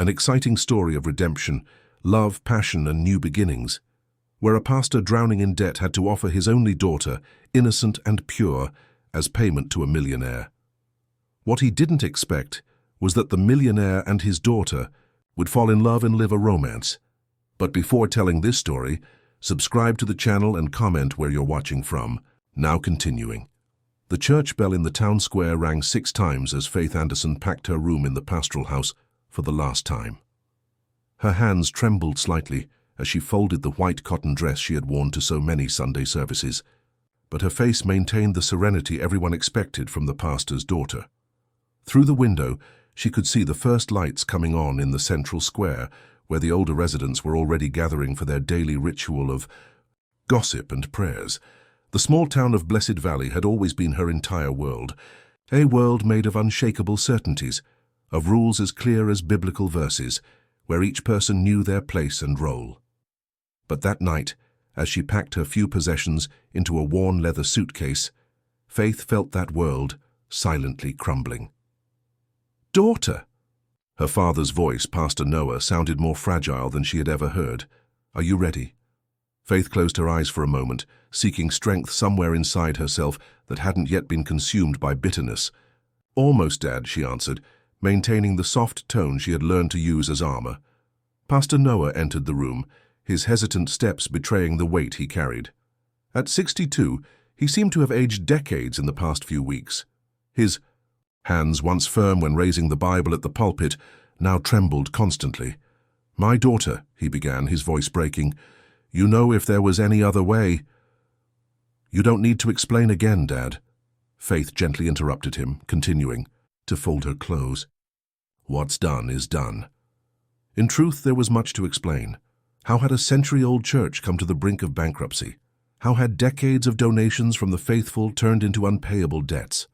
an exciting story of redemption, love, passion, and new beginnings, where a pastor drowning in debt had to offer his only daughter, innocent and pure, as payment to a millionaire. What he didn't expect was that the millionaire and his daughter would fall in love and live a romance. But before telling this story, subscribe to the channel and comment where you're watching from. Now continuing. The church bell in the town square rang 6 times as Faith Anderson packed her room in the pastoral house for the last time. Her hands trembled slightly as she folded the white cotton dress she had worn to so many Sunday services, but her face maintained the serenity everyone expected from the pastor's daughter. Through the window, she could see the first lights coming on in the central square, where the older residents were already gathering for their daily ritual of gossip and prayers. The small town of Blessed Valley had always been her entire world, a world made of unshakable certainties, of rules as clear as biblical verses, where each person knew their place and role. But that night, as she packed her few possessions into a worn leather suitcase, Faith felt that world silently crumbling. "Daughter!" Her father's voice, Pastor Noah, sounded more fragile than she had ever heard. "Are you ready?" Faith closed her eyes for a moment, seeking strength somewhere inside herself that hadn't yet been consumed by bitterness. "Almost, Dad," she answered, maintaining the soft tone she had learned to use as armor. Pastor Noah entered the room, his hesitant steps betraying the weight he carried. At 62, he seemed to have aged decades in the past few weeks. His hands, once firm when raising the Bible at the pulpit, now trembled constantly. "My daughter," he began, his voice breaking, "you know if there was any other way—" "You don't need to explain again, Dad." Faith gently interrupted him, continuing to fold her clothes. "What's done is done." In truth, there was much to explain. How had a century-old church come to the brink of bankruptcy? How had decades of donations from the faithful turned into unpayable debts?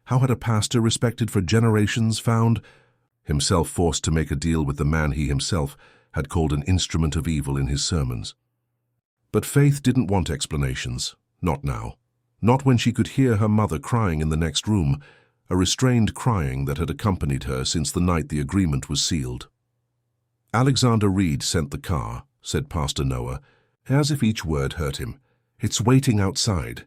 How had a pastor respected for generations found himself forced to make a deal with the man he himself had called an instrument of evil in his sermons? But Faith didn't want explanations, not now. Not when she could hear her mother crying in the next room, a restrained crying that had accompanied her since the night the agreement was sealed. "Alexander Reed sent the car," said Pastor Noah, as if each word hurt him. "It's waiting outside."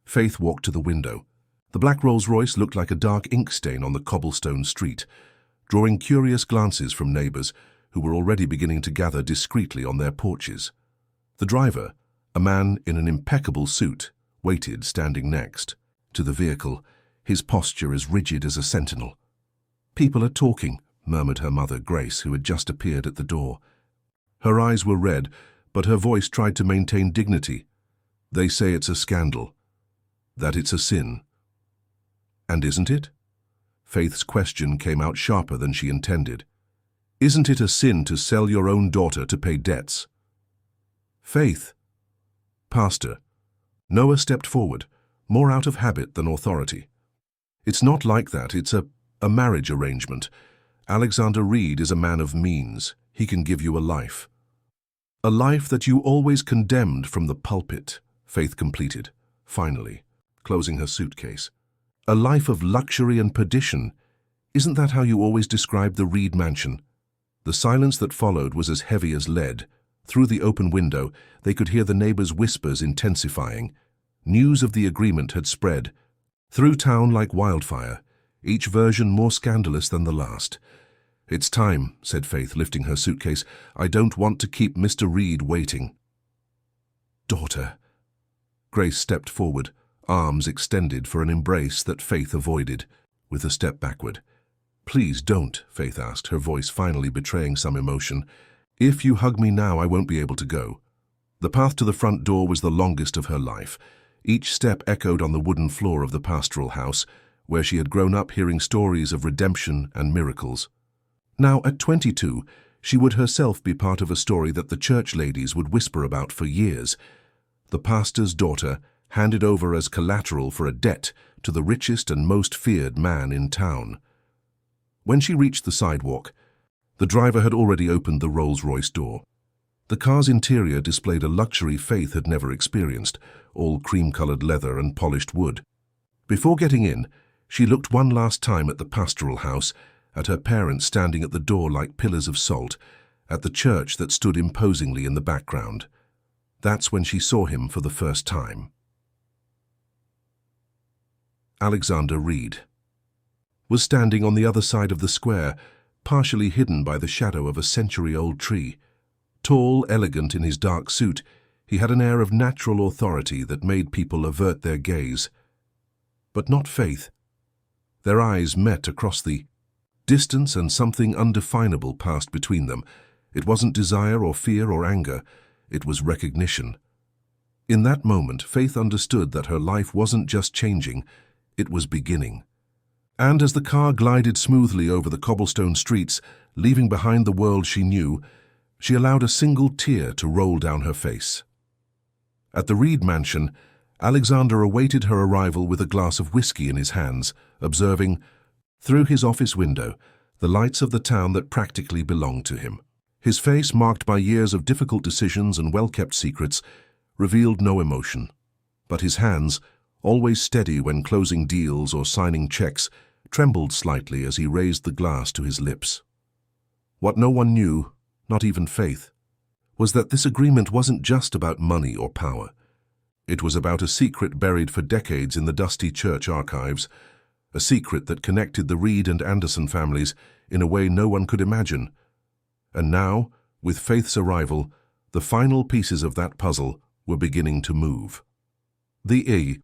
Faith walked to the window. The black Rolls-Royce looked like a dark ink stain on the cobblestone street, drawing curious glances from neighbors who were already beginning to gather discreetly on their porches. The driver, a man in an impeccable suit, waited standing next to the vehicle, his posture as rigid as a sentinel. "People are talking," murmured her mother, Grace, who had just appeared at the door. Her eyes were red, but her voice tried to maintain dignity. "They say it's a scandal, that it's a sin." "And isn't it?" Faith's question came out sharper than she intended. "Isn't it a sin to sell your own daughter to pay debts?" "Faith." "Pastor." Noah stepped forward, more out of habit than authority. "It's not like that. It's a marriage arrangement. Alexander Reed is a man of means. He can give you a life." "A life that you always condemned from the pulpit," Faith completed, finally, closing her suitcase. "A life of luxury and perdition. Isn't that how you always described the Reed mansion?" The silence that followed was as heavy as lead. Through the open window, they could hear the neighbors' whispers intensifying. News of the agreement had spread through town like wildfire, each version more scandalous than the last. "It's time," said Faith, lifting her suitcase. "I don't want to keep Mr. Reed waiting." "Daughter." Grace stepped forward, arms extended for an embrace that Faith avoided, with a step backward. "Please don't," Faith asked, her voice finally betraying some emotion. "If you hug me now, I won't be able to go." The path to the front door was the longest of her life. Each step echoed on the wooden floor of the pastoral house, where she had grown up hearing stories of redemption and miracles. Now, at 22, she would herself be part of a story that the church ladies would whisper about for years. The pastor's daughter, handed over as collateral for a debt to the richest and most feared man in town. When she reached the sidewalk, the driver had already opened the Rolls-Royce door. The car's interior displayed a luxury Faith had never experienced, all cream-colored leather and polished wood. Before getting in, she looked one last time at the pastoral house, at her parents standing at the door like pillars of salt, at the church that stood imposingly in the background. That's when she saw him for the first time. Alexander Reed was standing on the other side of the square, partially hidden by the shadow of a century-old tree. Tall, elegant in his dark suit, he had an air of natural authority that made people avert their gaze. But not Faith. Their eyes met across the distance, and something undefinable passed between them. It wasn't desire or fear or anger, it was recognition. In that moment, Faith understood that her life wasn't just changing, it was beginning. And as the car glided smoothly over the cobblestone streets, leaving behind the world she knew, she allowed a single tear to roll down her face. At the Reed mansion, Alexander awaited her arrival with a glass of whiskey in his hands, observing, through his office window, the lights of the town that practically belonged to him. His face, marked by years of difficult decisions and well-kept secrets, revealed no emotion. But his hands, always steady when closing deals or signing checks, trembled slightly as he raised the glass to his lips. What no one knew, not even Faith, was that this agreement wasn't just about money or power. It was about a secret buried for decades in the dusty church archives, a secret that connected the Reed and Anderson families in a way no one could imagine. And now, with Faith's arrival, the final pieces of that puzzle were beginning to move. The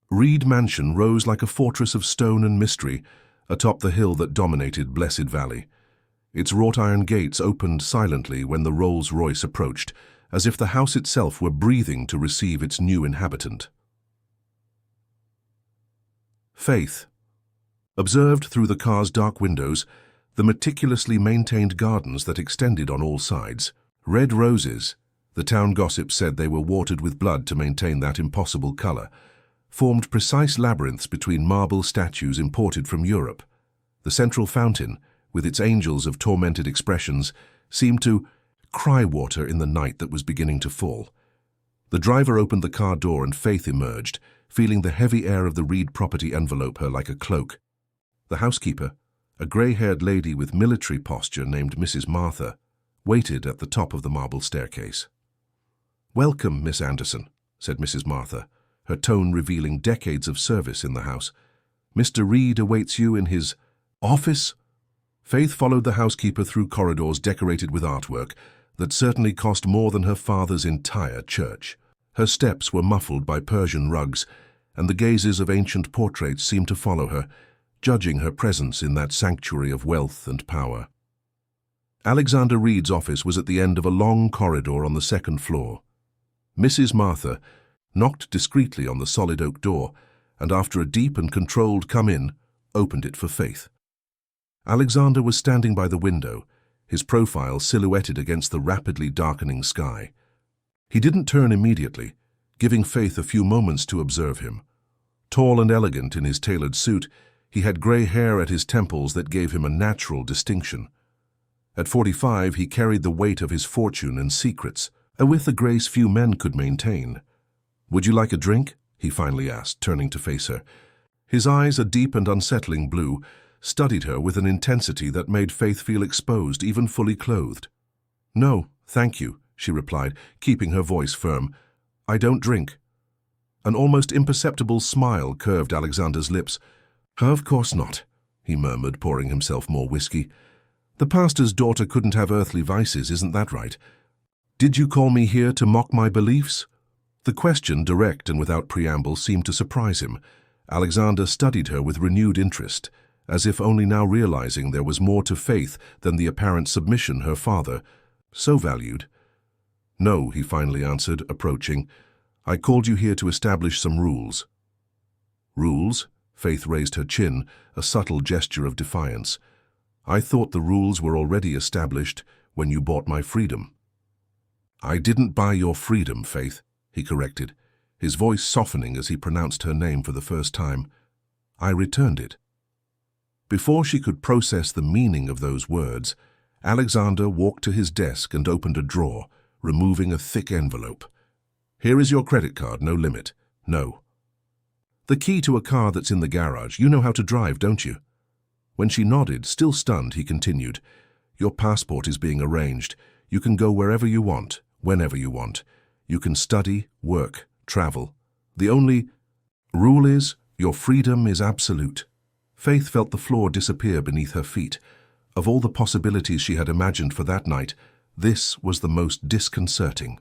Reed mansion rose like a fortress of stone and mystery atop the hill that dominated Blessed Valley. Its wrought-iron gates opened silently when the Rolls-Royce approached, as if the house itself were breathing to receive its new inhabitant. Faith observed through the car's dark windows the meticulously maintained gardens that extended on all sides. Red roses, the town gossip said they were watered with blood to maintain that impossible color, formed precise labyrinths between marble statues imported from Europe. The central fountain, with its angels of tormented expressions, seemed to cry water in the night that was beginning to fall. The driver opened the car door and Faith emerged, feeling the heavy air of the Reed property envelope her like a cloak. The housekeeper, a grey-haired lady with military posture named Mrs. Martha, waited at the top of the marble staircase. "Welcome, Miss Anderson," said Mrs. Martha, her tone revealing decades of service in the house. "Mr. Reed awaits you in his office?" Faith followed the housekeeper through corridors decorated with artwork that certainly cost more than her father's entire church. Her steps were muffled by Persian rugs, and the gazes of ancient portraits seemed to follow her, judging her presence in that sanctuary of wealth and power. Alexander Reed's office was at the end of a long corridor on the second floor. Mrs. Martha knocked discreetly on the solid oak door, and after a deep and controlled "come in," opened it for Faith. Alexander was standing by the window, his profile silhouetted against the rapidly darkening sky. He didn't turn immediately, giving Faith a few moments to observe him. Tall and elegant in his tailored suit, he had grey hair at his temples that gave him a natural distinction. At 45, he carried the weight of his fortune and secrets, with a grace few men could maintain. "Would you like a drink?" he finally asked, turning to face her. His eyes, a deep and unsettling blue, studied her with an intensity that made Faith feel exposed, even fully clothed. "No, thank you," she replied, keeping her voice firm. "I don't drink." An almost imperceptible smile curved Alexander's lips. "Of course not," he murmured, pouring himself more whiskey. "The pastor's daughter couldn't have earthly vices, isn't that right? Did you call me here to mock my beliefs?" The question, direct and without preamble, seemed to surprise him. Alexander studied her with renewed interest, as if only now realizing there was more to Faith than the apparent submission her father so valued. "No," he finally answered, approaching. "I called you here to establish some rules." "Rules?" Faith raised her chin, a subtle gesture of defiance. "I thought the rules were already established when you bought my freedom." "I didn't buy your freedom, Faith," he corrected, his voice softening as he pronounced her name for the first time. "I returned it." Before she could process the meaning of those words, Alexander walked to his desk and opened a drawer, removing a thick envelope. "Here is your credit card, no limit. No." "The key to a car that's in the garage. You know how to drive, don't you?" When she nodded, still stunned, he continued, "Your passport is being arranged. You can go wherever you want, whenever you want. You can study, work, travel. The only rule is, your freedom is absolute." Faith felt the floor disappear beneath her feet. Of all the possibilities she had imagined for that night, this was the most disconcerting.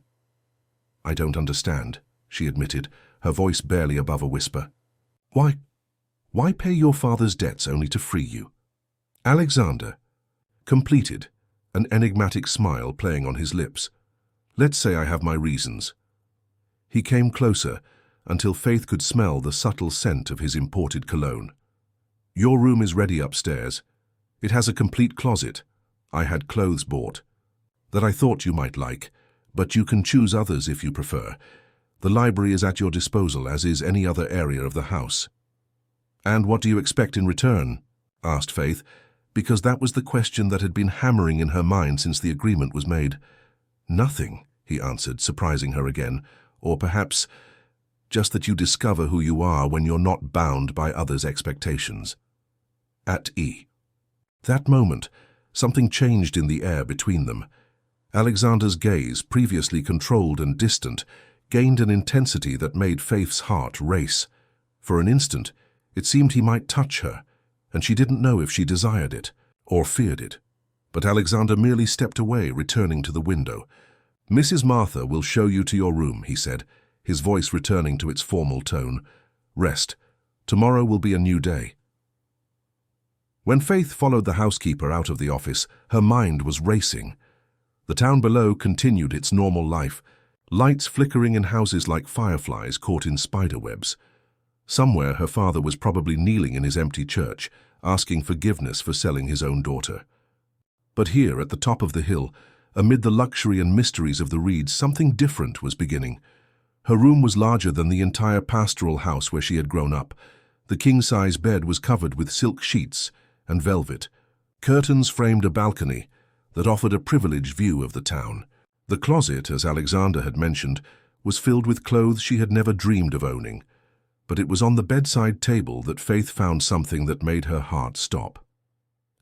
"I don't understand," she admitted, her voice barely above a whisper. Why pay your father's debts only to free you?" Alexander completed, an enigmatic smile playing on his lips. "Let's say I have my reasons." He came closer until Faith could smell the subtle scent of his imported cologne. "Your room is ready upstairs. It has a complete closet. I had clothes bought that I thought you might like, but you can choose others if you prefer. The library is at your disposal, as is any other area of the house." "And what do you expect in return?" asked Faith, because that was the question that had been hammering in her mind since the agreement was made. "Nothing," he answered, surprising her again. "Or perhaps just that you discover who you are when you're not bound by others' expectations." At that moment, something changed in the air between them. Alexander's gaze, previously controlled and distant, gained an intensity that made Faith's heart race. For an instant, it seemed he might touch her, and she didn't know if she desired it or feared it. But Alexander merely stepped away, returning to the window. "Mrs. Martha will show you to your room," he said, his voice returning to its formal tone. "Rest. Tomorrow will be a new day." When Faith followed the housekeeper out of the office, her mind was racing. The town below continued its normal life, lights flickering in houses like fireflies caught in spiderwebs. Somewhere her father was probably kneeling in his empty church, asking forgiveness for selling his own daughter. But here, at the top of the hill, amid the luxury and mysteries of the Reeds, something different was beginning. Her room was larger than the entire pastoral house where she had grown up. The king-size bed was covered with silk sheets and velvet. Curtains framed a balcony that offered a privileged view of the town. The closet, as Alexander had mentioned, was filled with clothes she had never dreamed of owning. But it was on the bedside table that Faith found something that made her heart stop.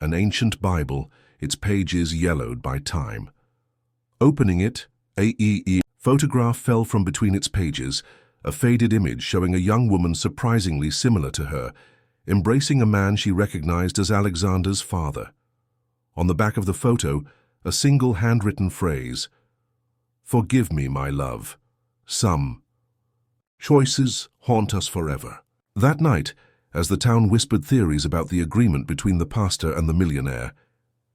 An ancient Bible, its pages yellowed by time. Opening it, a photograph fell from between its pages, a faded image showing a young woman surprisingly similar to her, embracing a man she recognized as Alexander's father. On the back of the photo, a single handwritten phrase, "Forgive me, my love. Some choices haunt us forever." That night, as the town whispered theories about the agreement between the pastor and the millionaire,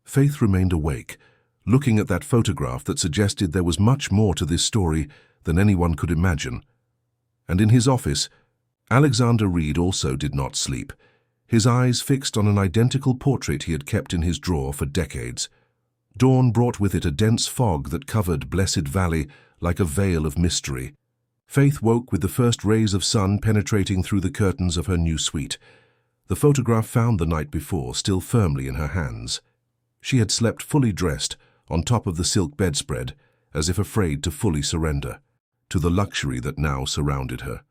Faith remained awake, looking at that photograph that suggested there was much more to this story than anyone could imagine. And in his office, Alexander Reed also did not sleep, his eyes fixed on an identical portrait he had kept in his drawer for decades. Dawn brought with it a dense fog that covered Blessed Valley like a veil of mystery. Faith woke with the first rays of sun penetrating through the curtains of her new suite, the photograph found the night before still firmly in her hands. She had slept fully dressed on top of the silk bedspread, as if afraid to fully surrender to the luxury that now surrounded her.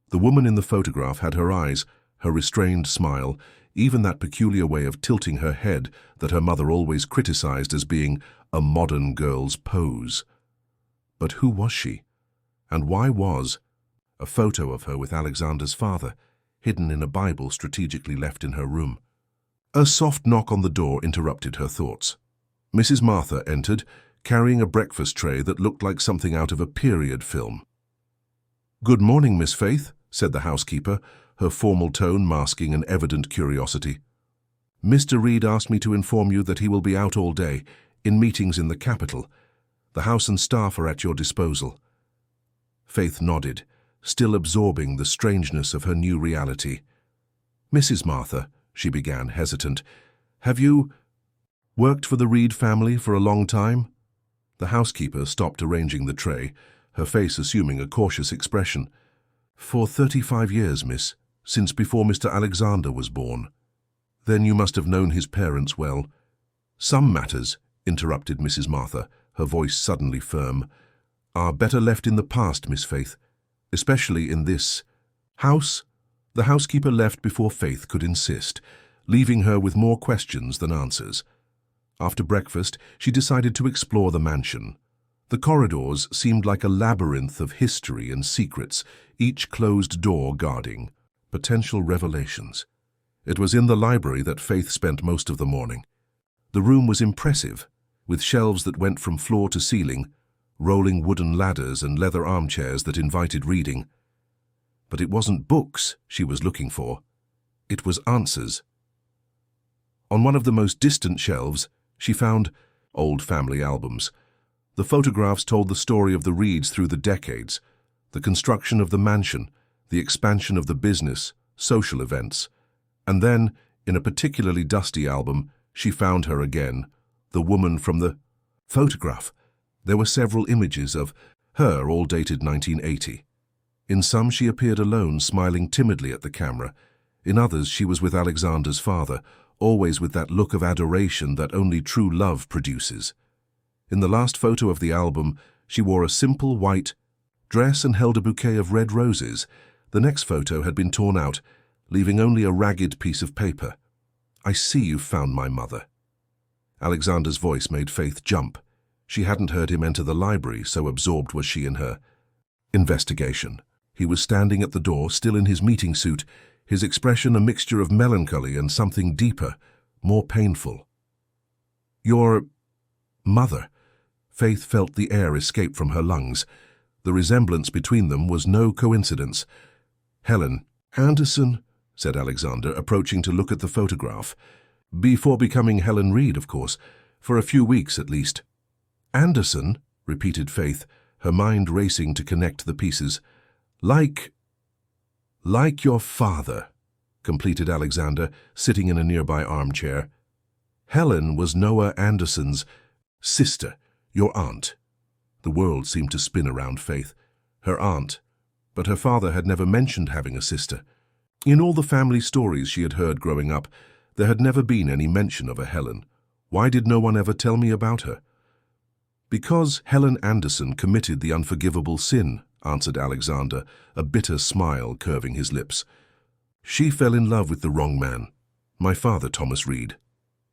The woman in the photograph had her eyes, her restrained smile, even that peculiar way of tilting her head that her mother always criticized as being a modern girl's pose. But who was she? And why was a photo of her with Alexander's father hidden in a Bible strategically left in her room? A soft knock on the door interrupted her thoughts. Mrs. Martha entered, carrying a breakfast tray that looked like something out of a period film. "Good morning, Miss Faith," said the housekeeper, her formal tone masking an evident curiosity. "Mr. Reed asked me to inform you that he will be out all day, in meetings in the capital. The house and staff are at your disposal." Faith nodded, still absorbing the strangeness of her new reality. "Mrs. Martha," she began, hesitant, "have you worked for the Reed family for a long time?" The housekeeper stopped arranging the tray, her face assuming a cautious expression. "For 35 years, miss, since before Mr. Alexander was born." "Then you must have known his parents well." "Some matters," interrupted Mrs. Martha, her voice suddenly firm, "are better left in the past, Miss Faith, especially in this house." The housekeeper left before Faith could insist, leaving her with more questions than answers. After breakfast, she decided to explore the mansion. The corridors seemed like a labyrinth of history and secrets, each closed door guarding potential revelations. It was in the library that Faith spent most of the morning. The room was impressive, with shelves that went from floor to ceiling, rolling wooden ladders and leather armchairs that invited reading. But it wasn't books she was looking for. It was answers. On one of the most distant shelves, she found old family albums. The photographs told the story of the Reeds through the decades, the construction of the mansion, the expansion of the business, social events. And then, in a particularly dusty album, she found her again, the woman from the photograph. There were several images of her, all dated 1980. In some she appeared alone, smiling timidly at the camera. In others she was with Alexander's father, always with that look of adoration that only true love produces. In the last photo of the album, she wore a simple white dress and held a bouquet of red roses. The next photo had been torn out, leaving only a ragged piece of paper. "I see you've found my mother." Alexander's voice made Faith jump. She hadn't heard him enter the library, so absorbed was she in her investigation. He was standing at the door, still in his meeting suit, his expression a mixture of melancholy and something deeper, more painful. "Your mother." Faith felt the air escape from her lungs. The resemblance between them was no coincidence. "Helen Anderson," said Alexander, approaching to look at the photograph. "Before becoming Helen Reed, of course, for a few weeks at least." "Anderson," repeated Faith, her mind racing to connect the pieces. Like your father," completed Alexander, sitting in a nearby armchair. "Helen was Noah Anderson's sister, your aunt." The world seemed to spin around Faith. Her aunt, but her father had never mentioned having a sister. In all the family stories she had heard growing up, there had never been any mention of a Helen. Why did no one ever tell me about her? "Because Helen Anderson committed the unforgivable sin," answered Alexander, a bitter smile curving his lips. "She fell in love with the wrong man, my father, Thomas Reed."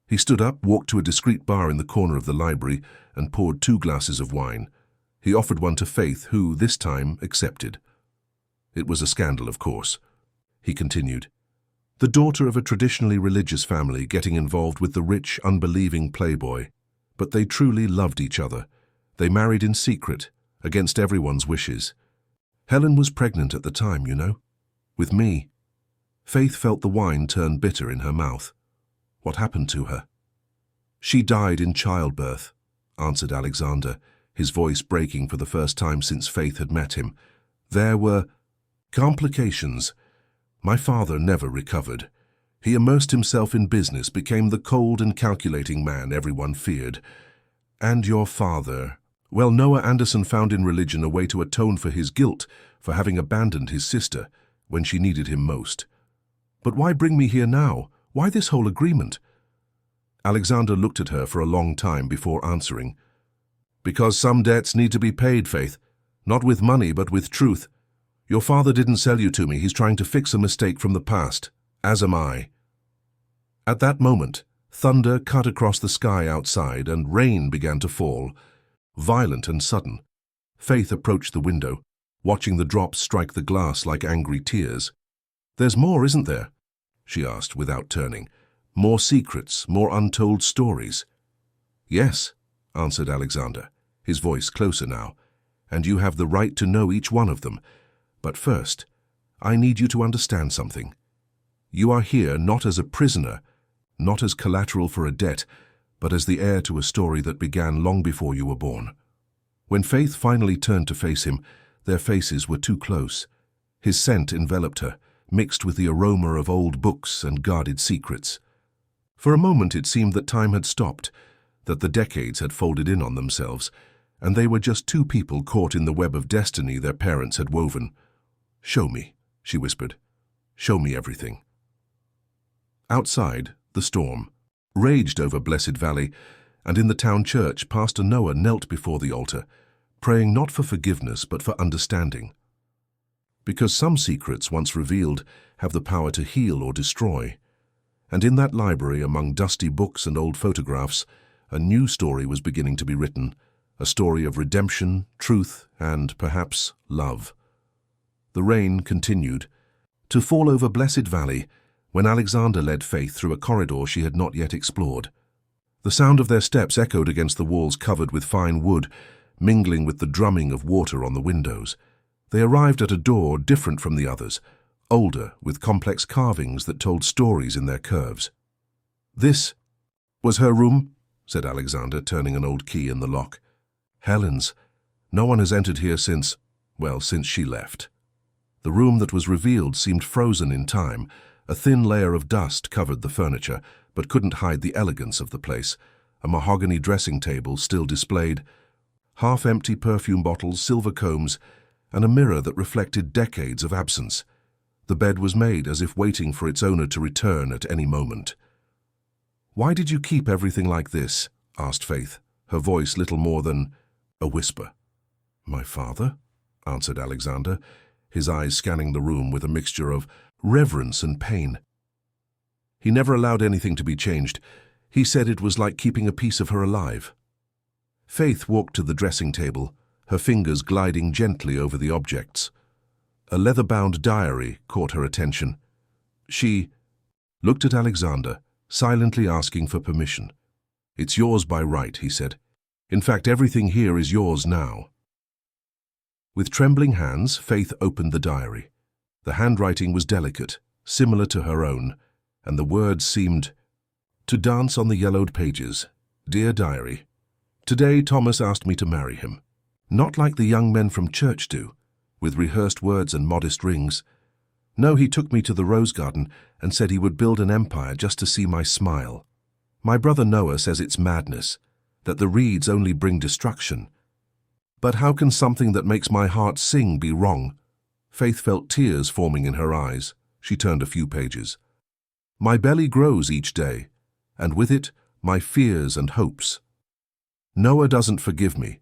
He stood up, walked to a discreet bar in the corner of the library, and poured 2 glasses of wine. He offered one to Faith, who, this time, accepted. "It was a scandal, of course," he continued. "The daughter of a traditionally religious family getting involved with the rich, unbelieving playboy. But they truly loved each other. They married in secret, against everyone's wishes. Helen was pregnant at the time, you know. With me." Faith felt the wine turn bitter in her mouth. "What happened to her?" "She died in childbirth," answered Alexander, his voice breaking for the first time since Faith had met him. "There were complications. My father never recovered. He immersed himself in business, became the cold and calculating man everyone feared. And your father, well, Noah Anderson found in religion a way to atone for his guilt for having abandoned his sister when she needed him most. But why bring me here now? Why this whole agreement?" Alexander looked at her for a long time before answering. "Because some debts need to be paid, Faith. Not with money, but with truth. Your father didn't sell you to me. He's trying to fix a mistake from the past, as am I." At that moment, thunder cut across the sky outside and rain began to fall, violent and sudden. Faith approached the window, watching the drops strike the glass like angry tears. "There's more, isn't there?" she asked without turning. "More secrets, more untold stories." "Yes," answered Alexander, his voice closer now, "and you have the right to know each one of them. But first, I need you to understand something. You are here not as a prisoner, not as collateral for a debt, but as the heir to a story that began long before you were born." When Faith finally turned to face him, their faces were too close. His scent enveloped her, mixed with the aroma of old books and guarded secrets. For a moment it seemed that time had stopped, that the decades had folded in on themselves, and they were just 2 people caught in the web of destiny their parents had woven. "Show me," she whispered. "Show me everything." Outside, the storm raged over Blessed Valley, and in the town church, Pastor Noah knelt before the altar, praying not for forgiveness but for understanding. Because some secrets, once revealed, have the power to heal or destroy. And in that library, among dusty books and old photographs, a new story was beginning to be written, a story of redemption, truth, and, perhaps, love. The rain continued to fall over Blessed Valley when Alexander led Faith through a corridor she had not yet explored. The sound of their steps echoed against the walls covered with fine wood, mingling with the drumming of water on the windows. They arrived at a door different from the others, older, with complex carvings that told stories in their curves. "This was her room," said Alexander, turning an old key in the lock. "Helen's. No one has entered here since she left." The room that was revealed seemed frozen in time. A thin layer of dust covered the furniture, but couldn't hide the elegance of the place. A mahogany dressing table still displayed, half-empty perfume bottles, silver combs, and a mirror that reflected decades of absence. The bed was made as if waiting for its owner to return at any moment. "Why did you keep everything like this?" asked Faith, her voice little more than a whisper. "My father?" answered Alexander, his eyes scanning the room with a mixture of reverence and pain. "He never allowed anything to be changed. He said it was like keeping a piece of her alive." Faith walked to the dressing table, her fingers gliding gently over the objects. A leather-bound diary caught her attention. She looked at Alexander, silently asking for permission. "It's yours by right," he said. "In fact, everything here is yours now." With trembling hands, Faith opened the diary. The handwriting was delicate, similar to her own, and the words seemed to dance on the yellowed pages. "Dear Diary, today Thomas asked me to marry him. Not like the young men from church do, with rehearsed words and modest rings. No, he took me to the rose garden and said he would build an empire just to see my smile. My brother Noah says it's madness, that the reeds only bring destruction. But how can something that makes my heart sing be wrong?" Faith felt tears forming in her eyes. She turned a few pages. "My belly grows each day, and with it, my fears and hopes. Noah doesn't forgive me.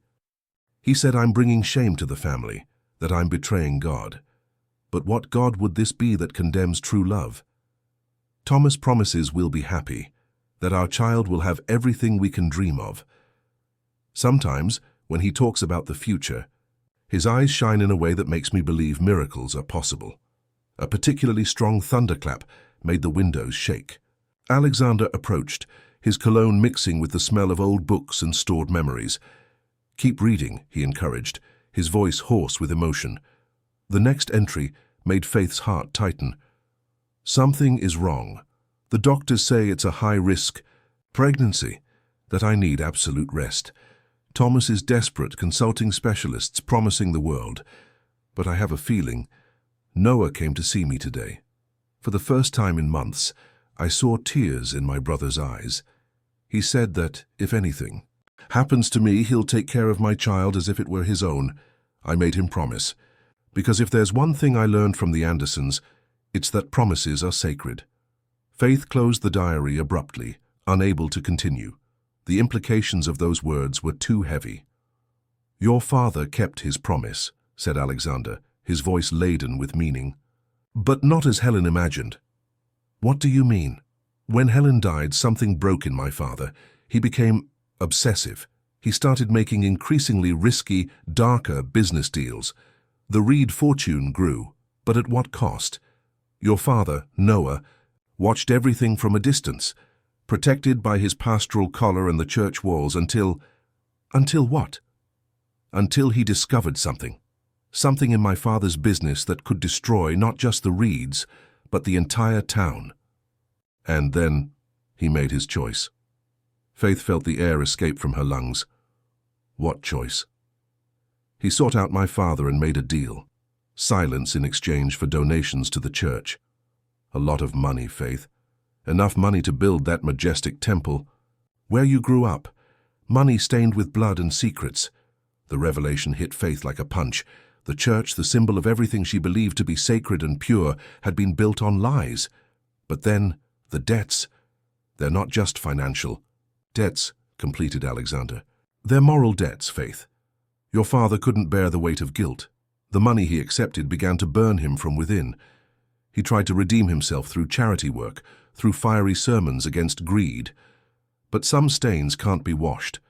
He said I'm bringing shame to the family, that I'm betraying God. But what God would this be that condemns true love? Thomas promises we'll be happy, that our child will have everything we can dream of. Sometimes, when he talks about the future, his eyes shine in a way that makes me believe miracles are possible." A particularly strong thunderclap made the windows shake. Alexander approached, his cologne mixing with the smell of old books and stored memories. "Keep reading," he encouraged, his voice hoarse with emotion. The next entry made Faith's heart tighten. "Something is wrong. The doctors say it's a high-risk pregnancy, that I need absolute rest. Thomas is desperate, consulting specialists, promising the world. But I have a feeling. Noah came to see me today. For the first time in months, I saw tears in my brother's eyes. He said that, if anything happens to me, he'll take care of my child as if it were his own. I made him promise. Because if there's one thing I learned from the Andersons, it's that promises are sacred." Faith closed the diary abruptly, unable to continue. The implications of those words were too heavy. "Your father kept his promise," said Alexander, his voice laden with meaning. "But not as Helen imagined." "What do you mean?" "When Helen died, something broke in my father. He became obsessive. He started making increasingly risky, darker business deals. The Reed fortune grew, but at what cost? Your father, Noah, watched everything from a distance, protected by his pastoral collar and the church walls until what? Until he discovered something. Something in my father's business that could destroy not just the Reeds, but the entire town. And then he made his choice." Faith felt the air escape from her lungs. "What choice?" "He sought out my father and made a deal. Silence in exchange for donations to the church. A lot of money, Faith. Enough money to build that majestic temple. Where you grew up. Money stained with blood and secrets." The revelation hit Faith like a punch. The church, the symbol of everything she believed to be sacred and pure, had been built on lies. But then, the debts. "They're not just financial. Debts," completed Alexander. "They're moral debts, Faith. Your father couldn't bear the weight of guilt. The money he accepted began to burn him from within. He tried to redeem himself through charity work, through fiery sermons against greed. But some stains can't be washed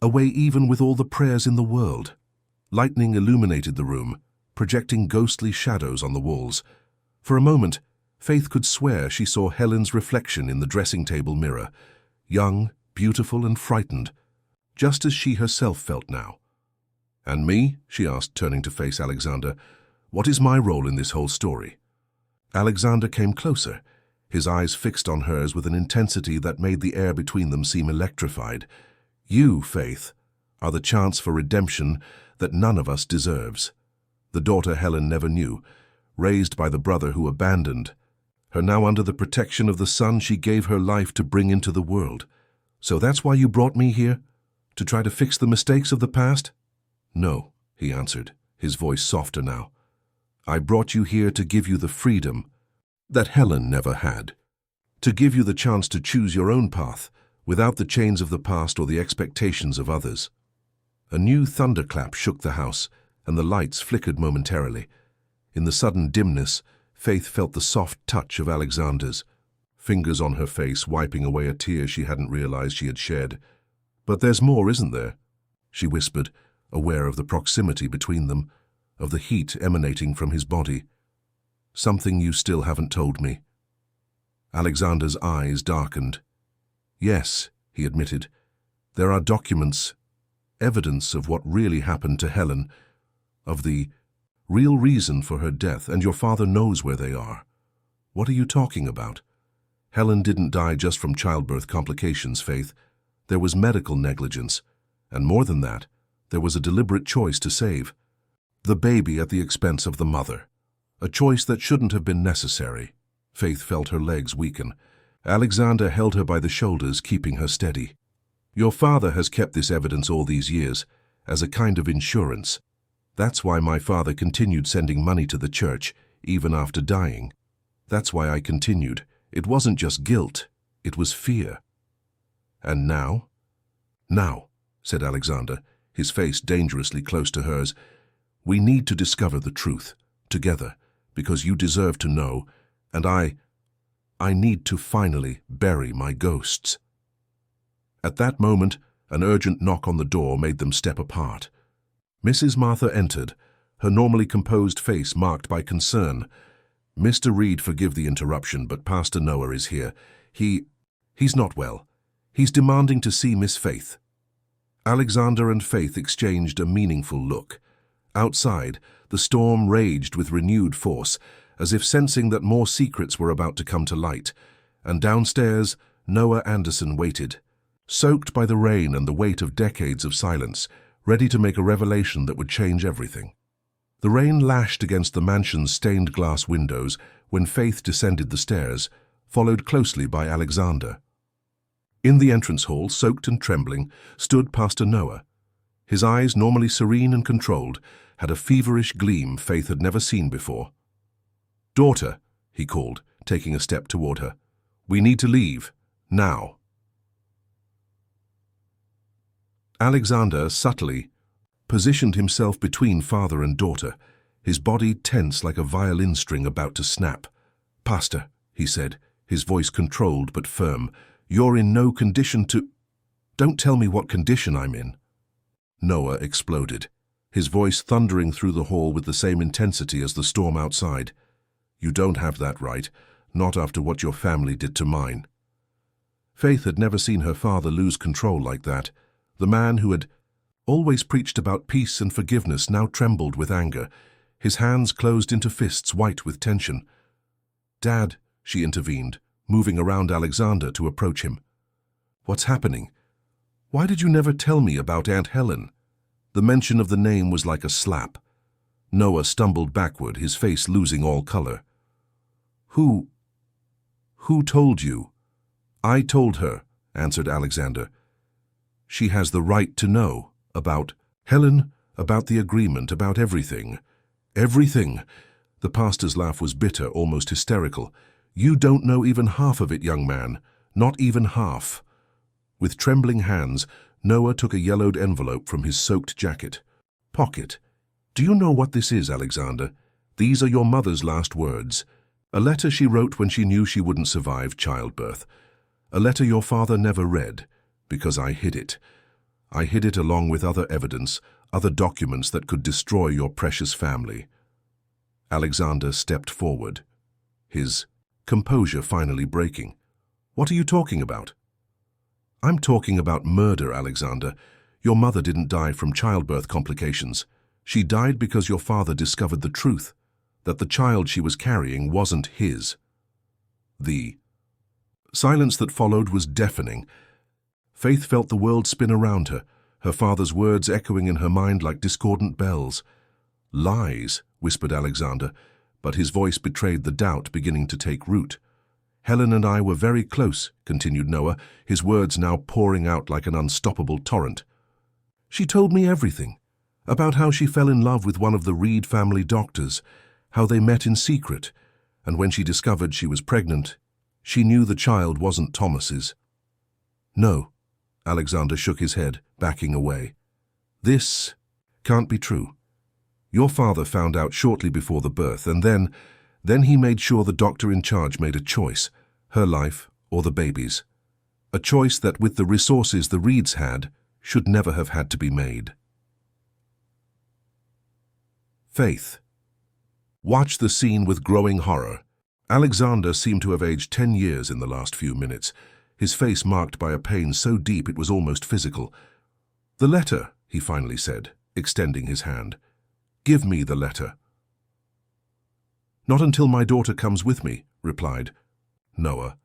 away even with all the prayers in the world. Lightning illuminated the room, projecting ghostly shadows on the walls. For a moment, Faith could swear she saw Helen's reflection in the dressing table mirror, young, beautiful and frightened, just as she herself felt now. "And me?" she asked, turning to face Alexander. "What is my role in this whole story?" Alexander came closer, his eyes fixed on hers with an intensity that made the air between them seem electrified. "You, Faith, are the chance for redemption that none of us deserves. The daughter Helen never knew, raised by the brother who abandoned her, now under the protection of the son she gave her life to bring into the world. So that's why you brought me here? To try to fix the mistakes of the past?" "No," he answered, his voice softer now. "I brought you here to give you the freedom that Helen never had. To give you the chance to choose your own path, without the chains of the past or the expectations of others." A new thunderclap shook the house, and the lights flickered momentarily. In the sudden dimness, Faith felt the soft touch of Alexander's, fingers on her face wiping away a tear she hadn't realized she had shed. "But there's more, isn't there?" she whispered, aware of the proximity between them, of the heat emanating from his body. "Something you still haven't told me." Alexander's eyes darkened. "Yes," he admitted, "there are documents, evidence of what really happened to Helen, of the real reason for her death, and your father knows where they are." "What are you talking about?" "Helen didn't die just from childbirth complications, Faith. There was medical negligence, and more than that, there was a deliberate choice to save the baby at the expense of the mother. A choice that shouldn't have been necessary." Faith felt her legs weaken. Alexander held her by the shoulders, keeping her steady. "Your father has kept this evidence all these years, as a kind of insurance. That's why my father continued sending money to the church, even after dying. That's why I continued. It wasn't just guilt, it was fear." "And now?" "Now," said Alexander, his face dangerously close to hers, "we need to discover the truth, together, because you deserve to know, and I need to finally bury my ghosts." At that moment, an urgent knock on the door made them step apart. Mrs. Martha entered, her normally composed face marked by concern. "Mr. Reed, forgive the interruption, but Pastor Noah is here. He's not well. He's demanding to see Miss Faith." Alexander and Faith exchanged a meaningful look. Outside, the storm raged with renewed force, as if sensing that more secrets were about to come to light. And downstairs, Noah Anderson waited, soaked by the rain and the weight of decades of silence, ready to make a revelation that would change everything. The rain lashed against the mansion's stained glass windows when Faith descended the stairs, followed closely by Alexander. In the entrance hall, soaked and trembling, stood Pastor Noah. His eyes, normally serene and controlled, had a feverish gleam Faith had never seen before. "Daughter," he called, taking a step toward her, "we need to leave, now." Alexander subtly positioned himself between father and daughter, his body tense like a violin string about to snap. "Pastor," he said, his voice controlled but firm, "you're in no condition to—" "Don't tell me what condition I'm in." Noah exploded, his voice thundering through the hall with the same intensity as the storm outside. "You don't have that right, not after what your family did to mine." Faith had never seen her father lose control like that. The man who had always preached about peace and forgiveness now trembled with anger, his hands closed into fists white with tension. "Dad," she intervened, moving around Alexander to approach him. "What's happening? Why did you never tell me about Aunt Helen?" The mention of the name was like a slap. Noah stumbled backward, his face losing all color. Who told you?" "I told her," answered Alexander. "She has the right to know about Helen, about the agreement, about everything." "Everything?" The pastor's laugh was bitter, almost hysterical. "You don't know even half of it, young man. Not even half." With trembling hands, Noah took a yellowed envelope from his soaked jacket pocket. "Do you know what this is, Alexander? These are your mother's last words. A letter she wrote when she knew she wouldn't survive childbirth. A letter your father never read, because I hid it. I hid it along with other evidence, other documents that could destroy your precious family. Alexander stepped forward, his composure finally breaking. What are you talking about? I'm talking about murder, Alexander. Your mother didn't die from childbirth complications. She died because your father discovered the truth, that the child she was carrying wasn't his. The silence that followed was deafening. Faith felt the world spin around her, her father's words echoing in her mind like discordant bells. Lies, whispered Alexander, but his voice betrayed the doubt beginning to take root. Helen and I were very close, continued Noah, his words now pouring out like an unstoppable torrent. She told me everything, about how she fell in love with one of the Reed family doctors, how they met in secret, and when she discovered she was pregnant, she knew the child wasn't Thomas's. No, Alexander shook his head, backing away. This can't be true. Your father found out shortly before the birth, and then he made sure the doctor in charge made a choice, her life or the baby's. A choice that, with the resources the Reeds had, should never have had to be made. Faith watched the scene with growing horror. Alexander seemed to have aged 10 years in the last few minutes, his face marked by a pain so deep it was almost physical. The letter, he finally said, extending his hand. Give me the letter. Not until my daughter comes with me, replied Noah.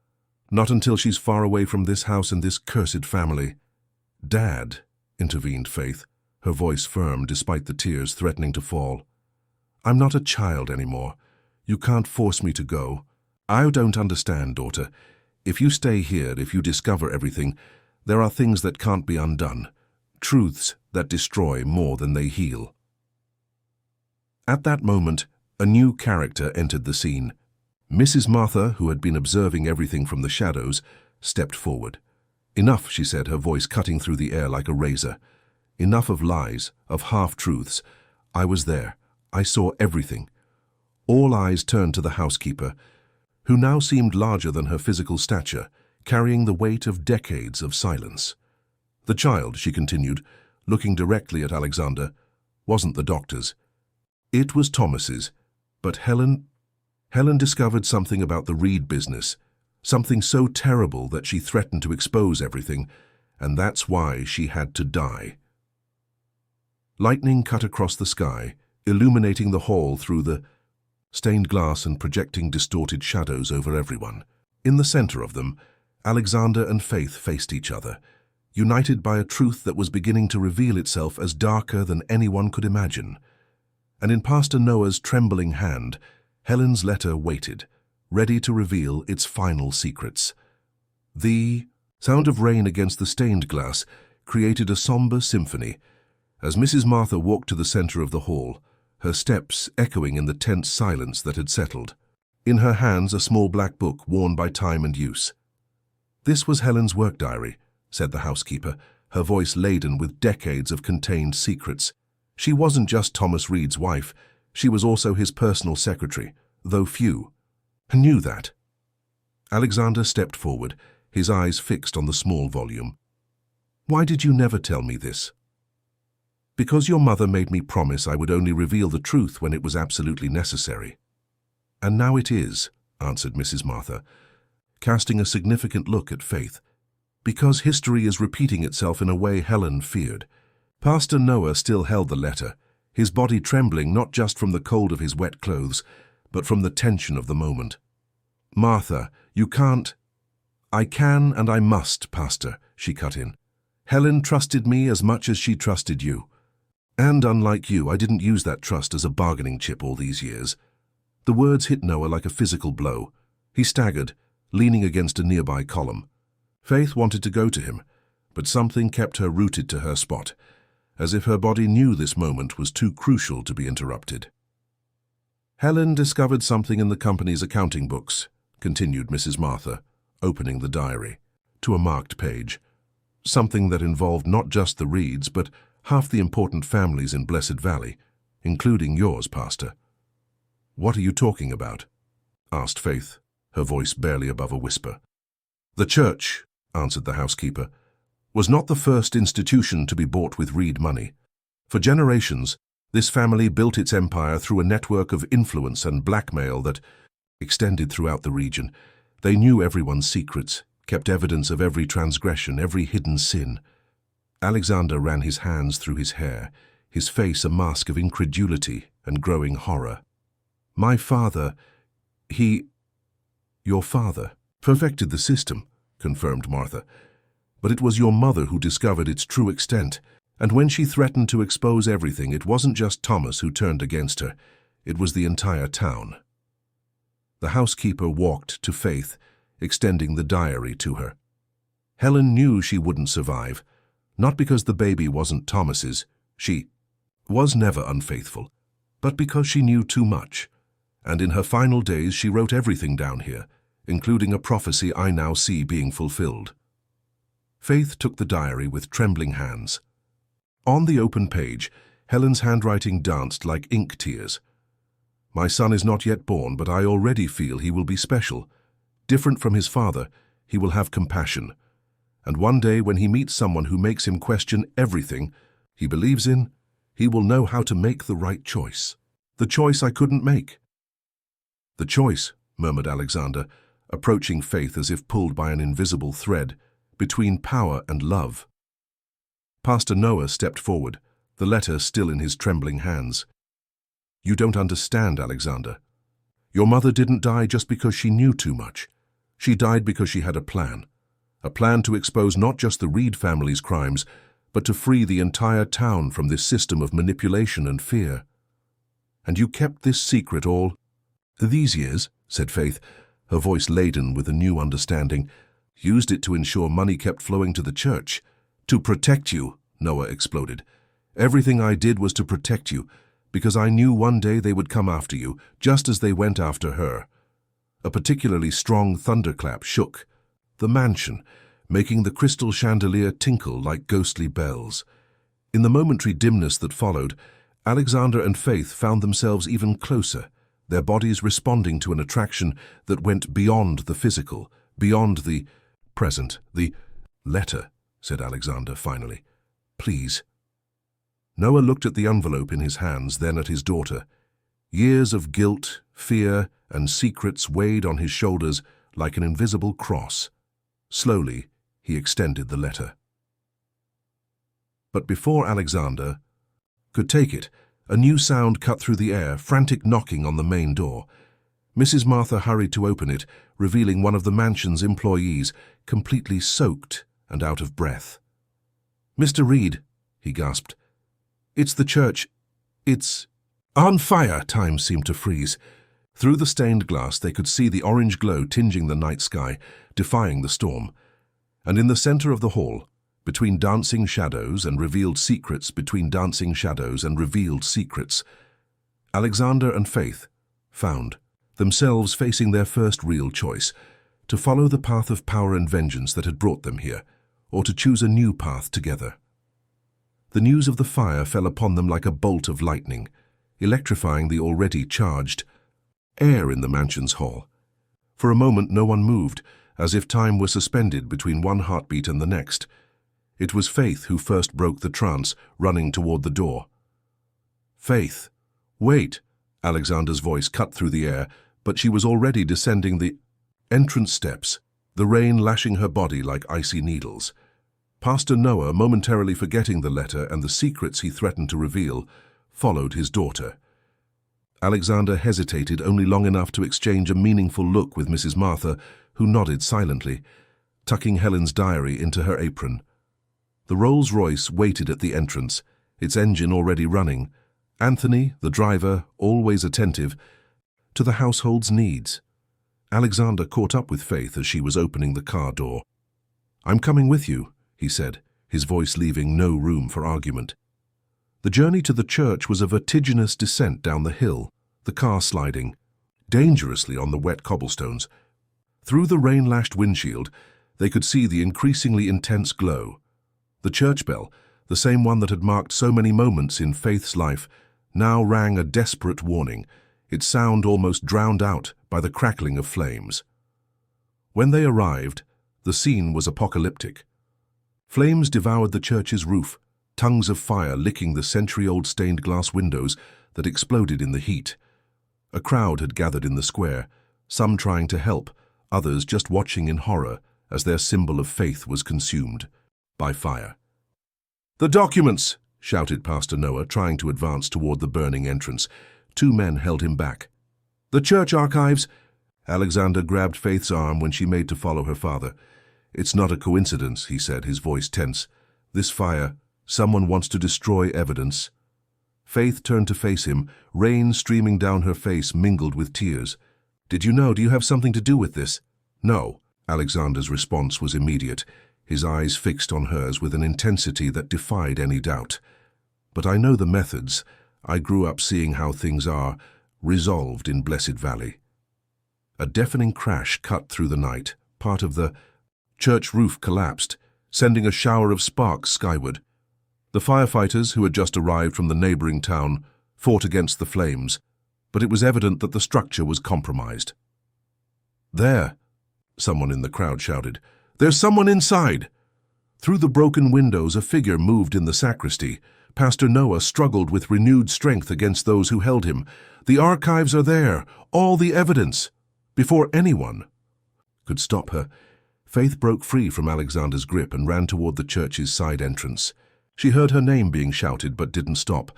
Not until she's far away from this house and this cursed family. Dad, intervened Faith, her voice firm despite the tears threatening to fall. I'm not a child anymore. You can't force me to go. I don't understand, daughter. If you stay here, if you discover everything, there are things that can't be undone, truths that destroy more than they heal. At that moment, a new character entered the scene. Mrs. Martha, who had been observing everything from the shadows, stepped forward. Enough, she said, her voice cutting through the air like a razor. Enough of lies, of half-truths. I was there. I saw everything. All eyes turned to the housekeeper, who now seemed larger than her physical stature, carrying the weight of decades of silence. The child, she continued, looking directly at Alexander, wasn't the doctor's. It was Thomas's, but Helen discovered something about the Reed business, something so terrible that she threatened to expose everything, and that's why she had to die. Lightning cut across the sky, illuminating the hall through the stained glass and projecting distorted shadows over everyone. In the center of them, Alexander and Faith faced each other, united by a truth that was beginning to reveal itself as darker than anyone could imagine. And in Pastor Noah's trembling hand, Helen's letter waited, ready to reveal its final secrets. The sound of rain against the stained glass created a somber symphony. As Mrs. Martha walked to the center of the hall, her steps echoing in the tense silence that had settled. In her hands, a small black book worn by time and use. This was Helen's work diary, said the housekeeper, her voice laden with decades of contained secrets. She wasn't just Thomas Reed's wife, she was also his personal secretary, though few knew that. Alexander stepped forward, his eyes fixed on the small volume. Why did you never tell me this? Because your mother made me promise I would only reveal the truth when it was absolutely necessary. And now it is, answered Mrs. Martha, casting a significant look at Faith. Because history is repeating itself in a way Helen feared. Pastor Noah still held the letter, his body trembling not just from the cold of his wet clothes, but from the tension of the moment. Martha, you can't. I can and I must, Pastor, she cut in. Helen trusted me as much as she trusted you. And unlike you, I didn't use that trust as a bargaining chip all these years. The words hit Noah like a physical blow. He staggered, leaning against a nearby column. Faith wanted to go to him, but something kept her rooted to her spot, as if her body knew this moment was too crucial to be interrupted. Helen discovered something in the company's accounting books, continued Mrs. Martha, opening the diary, to a marked page. Something that involved not just the Reeds, but half the important families in Blessed Valley, including yours, Pastor. What are you talking about? asked Faith, her voice barely above a whisper. The church, answered the housekeeper, was not the first institution to be bought with reed money. For generations, this family built its empire through a network of influence and blackmail that extended throughout the region. They knew everyone's secrets, kept evidence of every transgression, every hidden sin. Alexander ran his hands through his hair, his face a mask of incredulity and growing horror. My father, Your father perfected the system, confirmed Martha. But it was your mother who discovered its true extent, and when she threatened to expose everything, it wasn't just Thomas who turned against her, it was the entire town. The housekeeper walked to Faith, extending the diary to her. Helen knew she wouldn't survive, not because the baby wasn't Thomas's, she was never unfaithful, but because she knew too much, and in her final days she wrote everything down here, including a prophecy I now see being fulfilled. Faith took the diary with trembling hands. On the open page, Helen's handwriting danced like ink tears. My son is not yet born, but I already feel he will be special. Different from his father, he will have compassion. And one day when he meets someone who makes him question everything he believes in, he will know how to make the right choice. The choice I couldn't make. The choice, murmured Alexander, approaching Faith as if pulled by an invisible thread, between power and love. Pastor Noah stepped forward, the letter still in his trembling hands. You don't understand, Alexander. Your mother didn't die just because she knew too much. She died because she had a plan to expose not just the Reed family's crimes, but to free the entire town from this system of manipulation and fear. And you kept this secret all these years, said Faith, her voice laden with a new understanding. Used it to ensure money kept flowing to the church. To protect you, Noah exploded. Everything I did was to protect you, because I knew one day they would come after you, just as they went after her. A particularly strong thunderclap shook the mansion, making the crystal chandelier tinkle like ghostly bells. In the momentary dimness that followed, Alexander and Faith found themselves even closer, their bodies responding to an attraction that went beyond the physical, beyond the present. The letter, said Alexander finally. Please. Noah looked at the envelope in his hands, then at his daughter. Years of guilt, fear, and secrets weighed on his shoulders like an invisible cross. Slowly, he extended the letter. But before Alexander could take it, a new sound cut through the air, frantic knocking on the main door. Mrs. Martha hurried to open it, revealing one of the mansion's employees, completely soaked and out of breath. Mr. Reed, he gasped. It's the church. It's on fire. Time seemed to freeze. Through the stained glass they could see the orange glow tinging the night sky, defying the storm. And in the center of the hall, between dancing shadows and revealed secrets, Alexander and Faith found themselves facing their first real choice, to follow the path of power and vengeance that had brought them here, or to choose a new path together. The news of the fire fell upon them like a bolt of lightning, electrifying the already charged air in the mansion's hall. For a moment no one moved, as if time were suspended between one heartbeat and the next. It was Faith who first broke the trance, running toward the door. Faith, wait! Alexander's voice cut through the air, but she was already descending the entrance steps, the rain lashing her body like icy needles. Pastor Noah, momentarily forgetting the letter and the secrets he threatened to reveal, followed his daughter. Alexander hesitated only long enough to exchange a meaningful look with Mrs. Martha, who nodded silently, tucking Helen's diary into her apron. The Rolls-Royce waited at the entrance, its engine already running. Anthony, the driver, always attentive to the household's needs. Alexander caught up with Faith as she was opening the car door. I'm coming with you, he said, his voice leaving no room for argument. The journey to the church was a vertiginous descent down the hill, the car sliding dangerously on the wet cobblestones. Through the rain-lashed windshield, they could see the increasingly intense glow. The church bell, the same one that had marked so many moments in Faith's life, now rang a desperate warning, its sound almost drowned out by the crackling of flames. When they arrived, the scene was apocalyptic. Flames devoured the church's roof, tongues of fire licking the century-old stained glass windows that exploded in the heat. A crowd had gathered in the square, some trying to help, others just watching in horror as their symbol of faith was consumed by fire. "The documents!" shouted Pastor Noah, trying to advance toward the burning entrance. Two men held him back. "The church archives!" Alexander grabbed Faith's arm when she made to follow her father. "It's not a coincidence," he said, his voice tense. "This fire, someone wants to destroy evidence." Faith turned to face him, rain streaming down her face mingled with tears. "Did you know? Do you have something to do with this?" "No." Alexander's response was immediate, his eyes fixed on hers with an intensity that defied any doubt. "But I know the methods. I grew up seeing how things are resolved in Blessed Valley." A deafening crash cut through the night. Part of the church roof collapsed, sending a shower of sparks skyward. The firefighters, who had just arrived from the neighboring town, fought against the flames, but it was evident that the structure was compromised. "There!" someone in the crowd shouted. "There's someone inside!" Through the broken windows, a figure moved in the sacristy. Pastor Noah struggled with renewed strength against those who held him. "The archives are there, all the evidence." Before anyone could stop her, Faith broke free from Alexander's grip and ran toward the church's side entrance. She heard her name being shouted but didn't stop.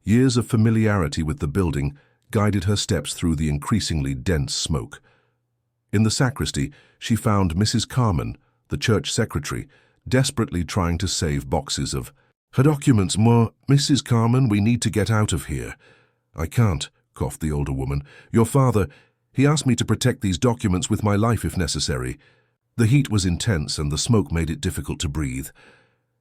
Years of familiarity with the building guided her steps through the increasingly dense smoke. In the sacristy, she found Mrs. Carmen, the church secretary, desperately trying to save boxes of her documents. "Mrs. Carmen, we need to get out of here." "I can't," coughed the older woman. "Your father, he asked me to protect these documents with my life if necessary." The heat was intense and the smoke made it difficult to breathe.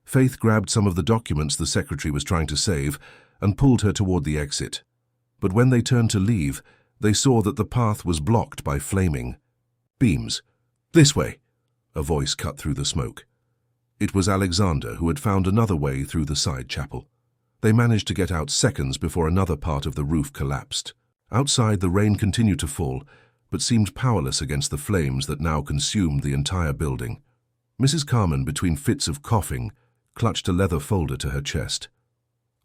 Faith grabbed some of the documents the secretary was trying to save and pulled her toward the exit. But when they turned to leave, they saw that the path was blocked by flaming beams. "This way!" a voice cut through the smoke. It was Alexander, who had found another way through the side chapel. They managed to get out seconds before another part of the roof collapsed. Outside, the rain continued to fall, but seemed powerless against the flames that now consumed the entire building. Mrs. Carmen, between fits of coughing, clutched a leather folder to her chest.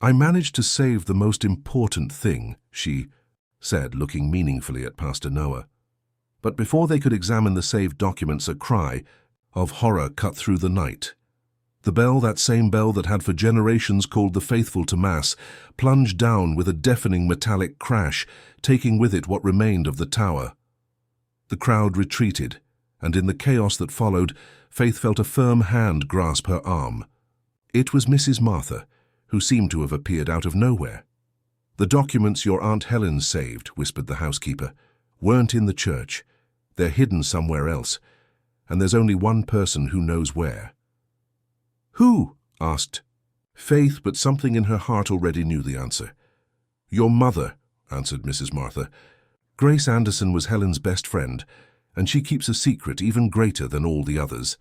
"I managed to save the most important thing," she said, looking meaningfully at Pastor Noah. But before they could examine the saved documents, a cry of horror cut through the night. The bell, that same bell that had for generations called the faithful to Mass, plunged down with a deafening metallic crash, taking with it what remained of the tower. The crowd retreated, and in the chaos that followed, Faith felt a firm hand grasp her arm. It was Mrs. Martha, who seemed to have appeared out of nowhere. "The documents your Aunt Helen saved," whispered the housekeeper, "weren't in the church. They're hidden somewhere else, and there's only one person who knows where." "Who?" asked Faith, but something in her heart already knew the answer. "Your mother," answered Mrs. Martha. "Grace Anderson was Helen's best friend, and she keeps a secret even greater than all the others."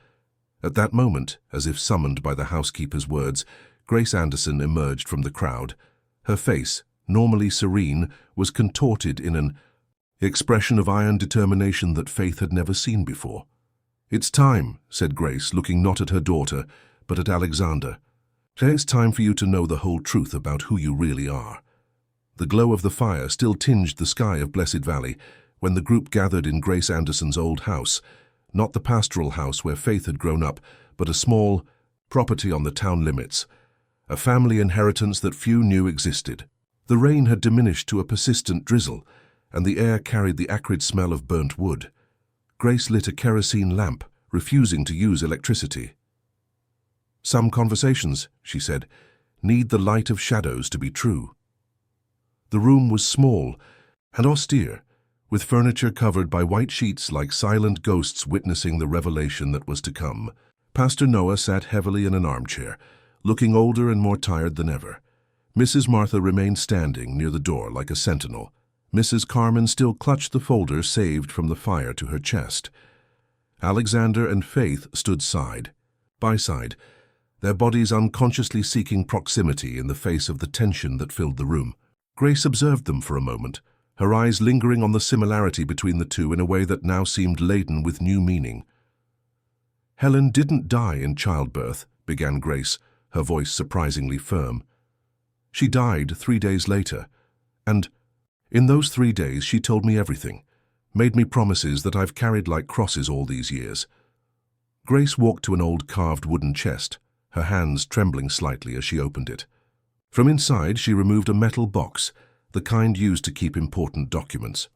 At that moment, as if summoned by the housekeeper's words, Grace Anderson emerged from the crowd. Her face, normally serene, was contorted in an expression of iron determination that Faith had never seen before. "It's time," said Grace, looking not at her daughter, but at Alexander. "It's time for you to know the whole truth about who you really are." The glow of the fire still tinged the sky of Blessed Valley when the group gathered in Grace Anderson's old house, not the pastoral house where Faith had grown up, but a small property on the town limits, a family inheritance that few knew existed. The rain had diminished to a persistent drizzle, and the air carried the acrid smell of burnt wood. Grace lit a kerosene lamp, refusing to use electricity. "Some conversations," she said, "need the light of shadows to be true." The room was small and austere, with furniture covered by white sheets like silent ghosts witnessing the revelation that was to come. Pastor Noah sat heavily in an armchair, looking older and more tired than ever. Mrs. Martha remained standing near the door like a sentinel. Mrs. Carmen still clutched the folder saved from the fire to her chest. Alexander and Faith stood side by side, their bodies unconsciously seeking proximity in the face of the tension that filled the room. Grace observed them for a moment, her eyes lingering on the similarity between the two in a way that now seemed laden with new meaning. "Helen didn't die in childbirth," began Grace, her voice surprisingly firm. "She died 3 days later, and in those 3 days she told me everything, made me promises that I've carried like crosses all these years." Grace walked to an old carved wooden chest, her hands trembling slightly as she opened it. From inside she removed a metal box, the kind used to keep important documents.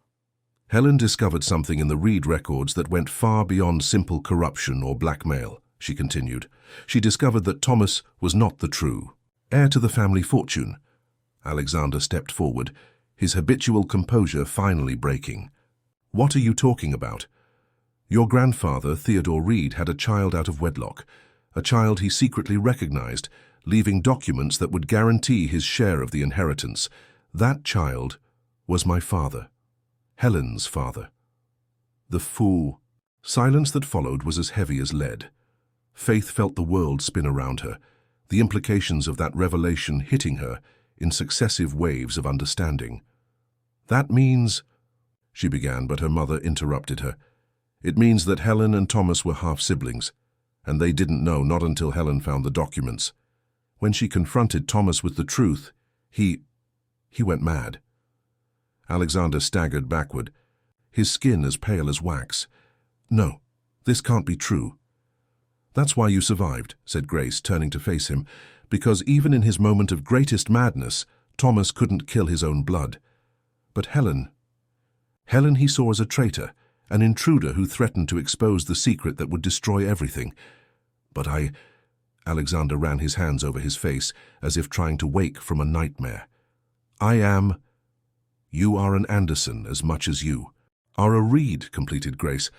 "Helen discovered something in the Reed records that went far beyond simple corruption or blackmail," she continued. "She discovered that Thomas was not the true heir to the family fortune." Alexander stepped forward, his habitual composure finally breaking. "What are you talking about?" "Your grandfather, Theodore Reed, had a child out of wedlock, a child he secretly recognized, leaving documents that would guarantee his share of the inheritance. That child was my father, Helen's father." The fool. Silence that followed was as heavy as lead. Faith felt the world spin around her, the implications of that revelation hitting her in successive waves of understanding. "That means—" she began, but her mother interrupted her. "It means that Helen and Thomas were half-siblings, and they didn't know not until Helen found the documents. When she confronted Thomas with the truth, he went mad." Alexander staggered backward, his skin as pale as wax. "No, this can't be true." "That's why you survived," said Grace, turning to face him, "because even in his moment of greatest madness, Thomas couldn't kill his own blood. But Helen he saw as a traitor, an intruder who threatened to expose the secret that would destroy everything. But Alexander ran his hands over his face, as if trying to wake from a nightmare. "You are an Anderson as much as you are a Reed," completed Grace.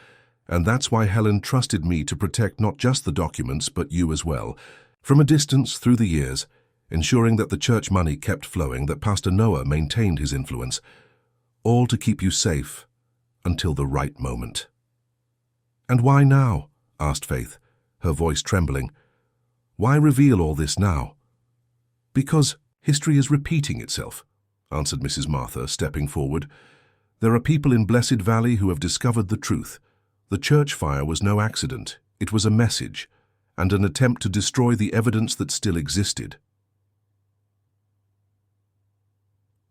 "And that's why Helen trusted me to protect not just the documents, but you as well. From a distance, through the years, ensuring that the church money kept flowing, that Pastor Noah maintained his influence. All to keep you safe until the right moment." "And why now?" asked Faith, her voice trembling. "Why reveal all this now?" "Because history is repeating itself," answered Mrs. Martha, stepping forward. "There are people in Blessed Valley who have discovered the truth. The church fire was no accident. It was a message, and an attempt to destroy the evidence that still existed."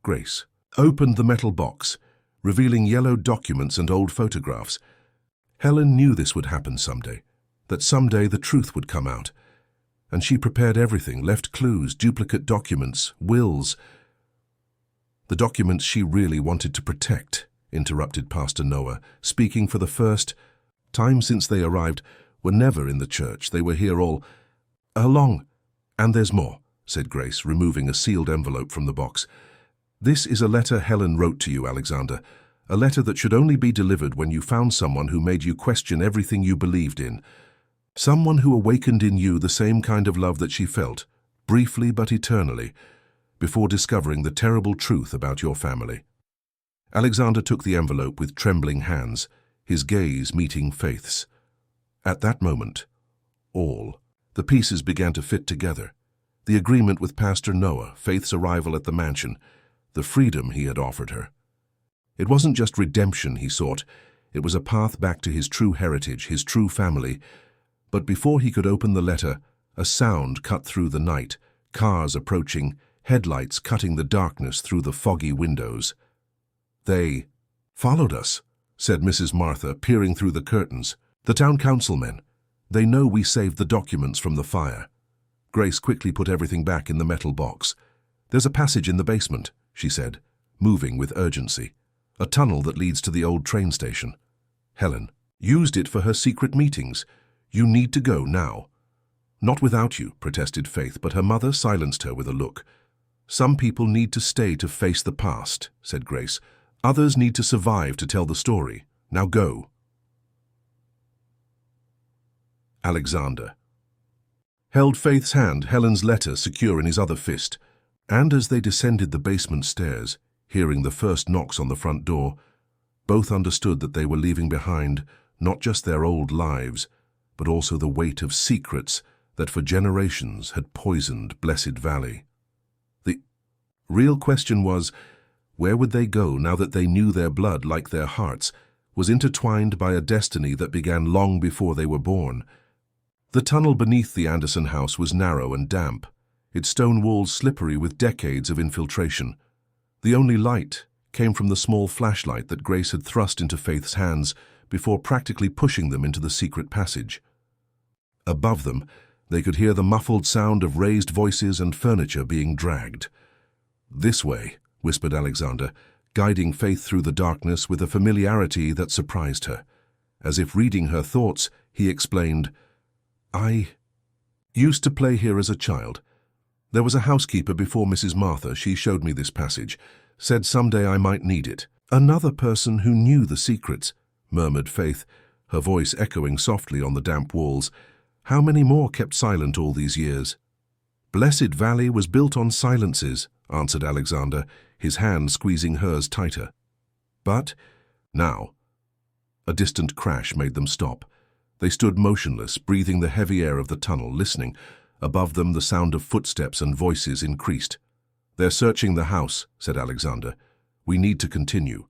Grace opened the metal box, revealing yellow documents and old photographs. Helen knew this would happen someday, that someday the truth would come out. And she prepared everything, left clues, duplicate documents, wills. "The documents she really wanted to protect," interrupted Pastor Noah, speaking for the first time since they arrived, "were never in the church. They were here all along. And there's more," said Grace, removing a sealed envelope from the box. "This is a letter Helen wrote to you, Alexander, a letter that should only be delivered when you found someone who made you question everything you believed in. Someone who awakened in you the same kind of love that she felt, briefly but eternally, before discovering the terrible truth about your family." Alexander took the envelope with trembling hands, his gaze meeting Faith's. At that moment, the pieces began to fit together. The agreement with Pastor Noah, Faith's arrival at the mansion, the freedom he had offered her. It wasn't just redemption he sought, it was a path back to his true heritage, his true family. But before he could open the letter, a sound cut through the night, cars approaching, headlights cutting the darkness through the foggy windows. "They followed us," said Mrs. Martha, peering through the curtains. "The town council men. They know we saved the documents from the fire." Grace quickly put everything back in the metal box. "There's a passage in the basement," she said, moving with urgency. "A tunnel that leads to the old train station. Helen used it for her secret meetings. You need to go now." "Not without you," protested Faith, but her mother silenced her with a look. "Some people need to stay to face the past," said Grace. "Others need to survive to tell the story. Now go." Alexander held Faith's hand, Helen's letter secure in his other fist, and as they descended the basement stairs, hearing the first knocks on the front door, both understood that they were leaving behind not just their old lives, but also the weight of secrets that for generations had poisoned Blessed Valley. The real question was, Where would they go now that they knew their blood, like their hearts, was intertwined by a destiny that began long before they were born? The tunnel beneath the Anderson house was narrow and damp, its stone walls slippery with decades of infiltration. The only light came from the small flashlight that Grace had thrust into Faith's hands before practically pushing them into the secret passage. Above them, they could hear the muffled sound of raised voices and furniture being dragged. "This way," whispered Alexander, guiding Faith through the darkness with a familiarity that surprised her. As if reading her thoughts, he explained, "I used to play here as a child. There was a housekeeper before Mrs. Martha. She showed me this passage, said someday I might need it." "Another person who knew the secrets," murmured Faith, her voice echoing softly on the damp walls. "How many more kept silent all these years?" "Blessed Valley was built on silences," answered Alexander, his hand squeezing hers tighter. But now, a distant crash made them stop. They stood motionless, breathing the heavy air of the tunnel, listening. Above them, the sound of footsteps and voices increased. "They're searching the house," said Alexander. "We need to continue."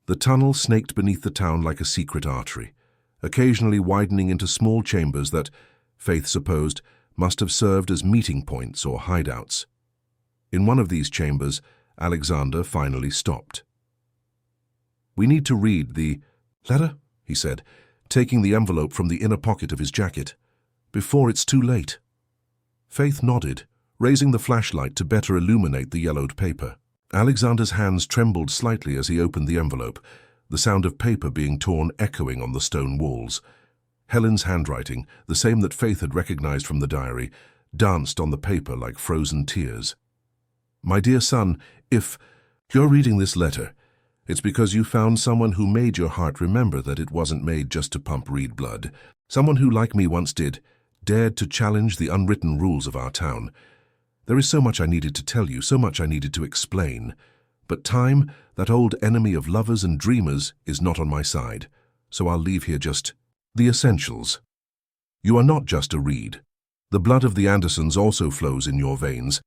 The tunnel snaked beneath the town like a secret artery, occasionally widening into small chambers that, Faith supposed, must have served as meeting points or hideouts. In one of these chambers, Alexander finally stopped. "We need to read the letter," he said, taking the envelope from the inner pocket of his jacket, "before it's too late." Faith nodded, raising the flashlight to better illuminate the yellowed paper. Alexander's hands trembled slightly as he opened the envelope, the sound of paper being torn echoing on the stone walls. Helen's handwriting, the same that Faith had recognized from the diary, danced on the paper like frozen tears. "My dear son, if you're reading this letter, it's because you found someone who made your heart remember that it wasn't made just to pump reed blood. Someone who, like me once did, dared to challenge the unwritten rules of our town. There is so much I needed to tell you, so much I needed to explain. But time, that old enemy of lovers and dreamers, is not on my side, so I'll leave here just the essentials. You are not just a reed. The blood of the Andersons also flows in your veins,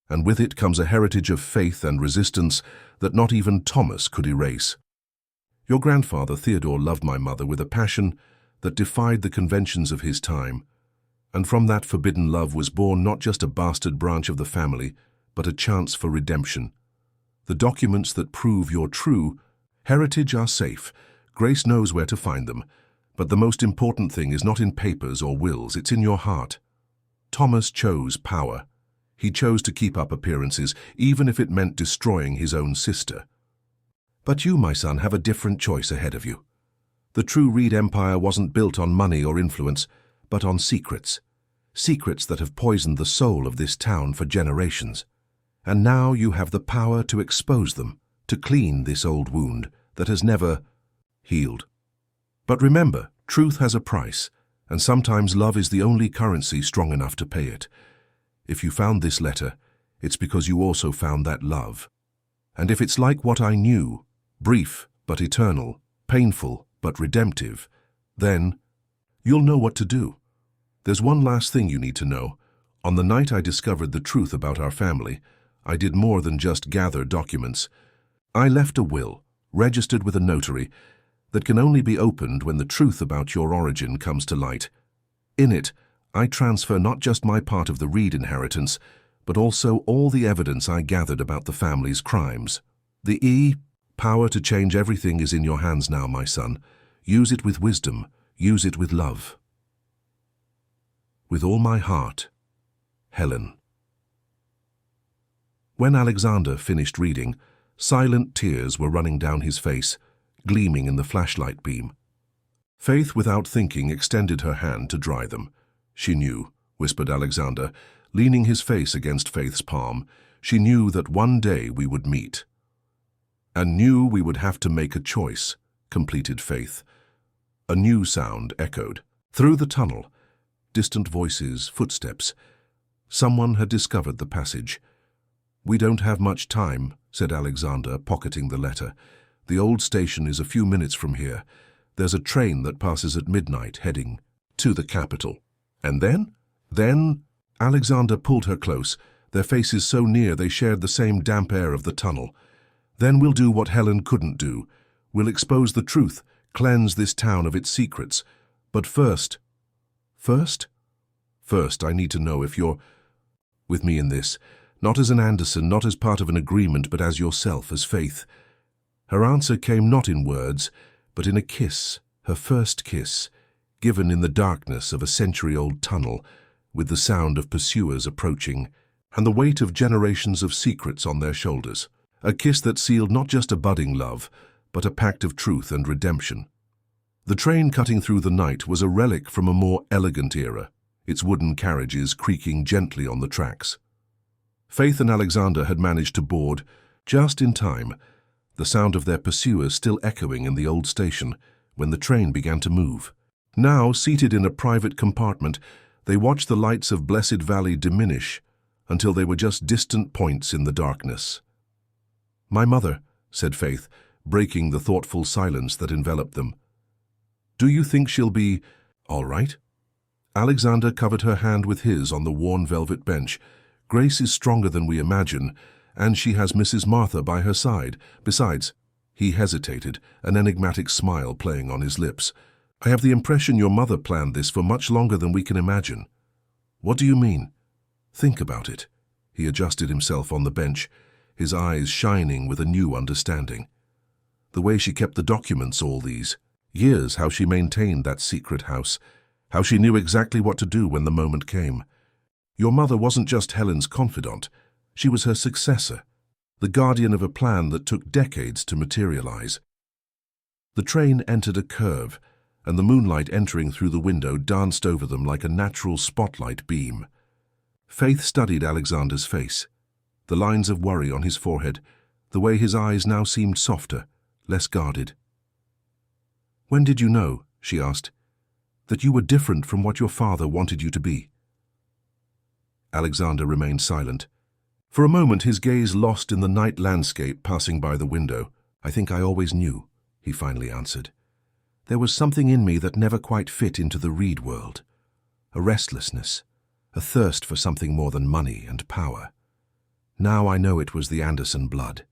and with it comes a heritage of faith and resistance that not even Thomas could erase. Your grandfather Theodore loved my mother with a passion that defied the conventions of his time, and from that forbidden love was born not just a bastard branch of the family, but a chance for redemption. The documents that prove your true heritage are safe. Grace knows where to find them, but the most important thing is not in papers or wills, it's in your heart. Thomas chose power. He chose to keep up appearances, even if it meant destroying his own sister. But you, my son, have a different choice ahead of you. The true Reed Empire wasn't built on money or influence, but on secrets. Secrets that have poisoned the soul of this town for generations. And now you have the power to expose them, to clean this old wound that has never healed. But remember, truth has a price, and sometimes love is the only currency strong enough to pay it. If you found this letter, it's because you also found that love. And if it's like what I knew, brief but eternal, painful but redemptive, then you'll know what to do. There's one last thing you need to know. On the night I discovered the truth about our family, I did more than just gather documents. I left a will, registered with a notary, that can only be opened when the truth about your origin comes to light. In it, I transfer not just my part of the Reed inheritance, but also all the evidence I gathered about the family's crimes. The power to change everything is in your hands now, my son. Use it with wisdom. Use it with love. With all my heart, Helen. When Alexander finished reading, silent tears were running down his face, gleaming in the flashlight beam. Faith, without thinking, extended her hand to dry them. "She knew," whispered Alexander, leaning his face against Faith's palm. "She knew that one day we would meet." "And knew we would have to make a choice," completed Faith. A new sound echoed. Through the tunnel, distant voices, footsteps. Someone had discovered the passage. "We don't have much time," said Alexander, pocketing the letter. "The old station is a few minutes from here. There's a train that passes at midnight heading to the capital." "And then?" "Then—" Alexander pulled her close, their faces so near they shared the same damp air of the tunnel. Then we'll do what Helen couldn't do. We'll expose the truth, cleanse this town of its secrets. But first, I need to know if you're with me in this, not as an Anderson, not as part of an agreement, but as yourself, as Faith. Her answer came not in words, but in a kiss, her first kiss, given in the darkness of a century-old tunnel, with the sound of pursuers approaching, and the weight of generations of secrets on their shoulders. A kiss that sealed not just a budding love, but a pact of truth and redemption. The train cutting through the night was a relic from a more elegant era, its wooden carriages creaking gently on the tracks. Faith and Alexander had managed to board just in time, the sound of their pursuers still echoing in the old station when the train began to move. Now, seated in a private compartment, they watched the lights of Blessed Valley diminish until they were just distant points in the darkness. "My mother," said Faith, breaking the thoughtful silence that enveloped them. "Do you think she'll be all right?" Alexander covered her hand with his on the worn velvet bench. "Grace is stronger than we imagine, and she has Mrs. Martha by her side. Besides," he hesitated, an enigmatic smile playing on his lips, "I have the impression your mother planned this for much longer than we can imagine." "What do you mean?" "Think about it." He adjusted himself on the bench, his eyes shining with a new understanding. The way she kept the documents all these years, how she maintained that secret house, how she knew exactly what to do when the moment came. Your mother wasn't just Helen's confidant, she was her successor, the guardian of a plan that took decades to materialize. The train entered a curve, and the moonlight entering through the window danced over them like a natural spotlight beam. Faith studied Alexander's face, the lines of worry on his forehead, the way his eyes now seemed softer, less guarded. "When did you know," she asked, "that you were different from what your father wanted you to be?" Alexander remained silent. For a moment his gaze lost in the night landscape passing by the window. "I think I always knew," he finally answered. "There was something in me that never quite fit into the Reed world. A restlessness, a thirst for something more than money and power. Now I know it was the Anderson blood,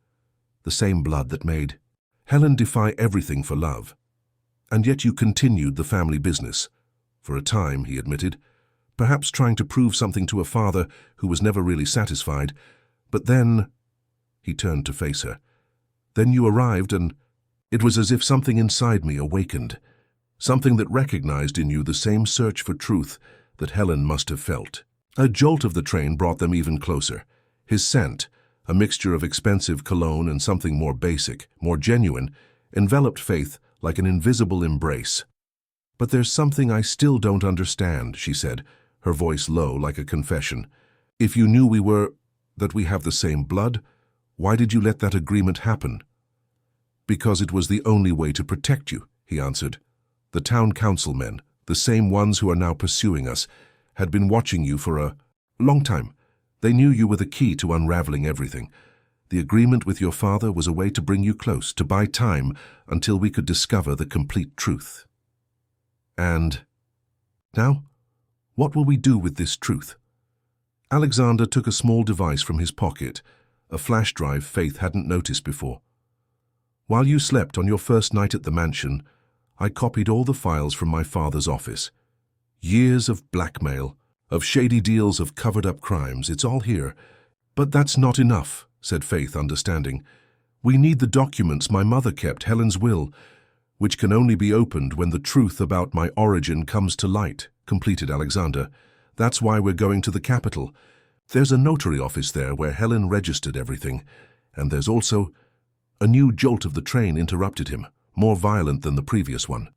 the same blood that made Helen defy everything for love. And yet you continued the family business. For a time," he admitted, "perhaps trying to prove something to a father who was never really satisfied. But then," he turned to face her, "then you arrived, and it was as if something inside me awakened, something that recognized in you the same search for truth that Helen must have felt." A jolt of the train brought them even closer. His scent, a mixture of expensive cologne and something more basic, more genuine, enveloped Faith like an invisible embrace. "But there's something I still don't understand," she said, her voice low like a confession. "If you knew that we have the same blood, why did you let that agreement happen?" "Because it was the only way to protect you," he answered. "The town council men, the same ones who are now pursuing us, had been watching you for a long time. They knew you were the key to unraveling everything. The agreement with your father was a way to bring you close, to buy time until we could discover the complete truth. And now, what will we do with this truth?" Alexander took a small device from his pocket, a flash drive Faith hadn't noticed before. "While you slept on your first night at the mansion, I copied all the files from my father's office. Years of blackmail, of shady deals, of covered-up crimes, it's all here. But that's not enough," said Faith, understanding. "We need the documents my mother kept, Helen's will, which can only be opened when the truth about my origin comes to light," completed Alexander. "That's why we're going to the capital. There's a notary office there where Helen registered everything, and there's also—" A new jolt of the train interrupted him, more violent than the previous one.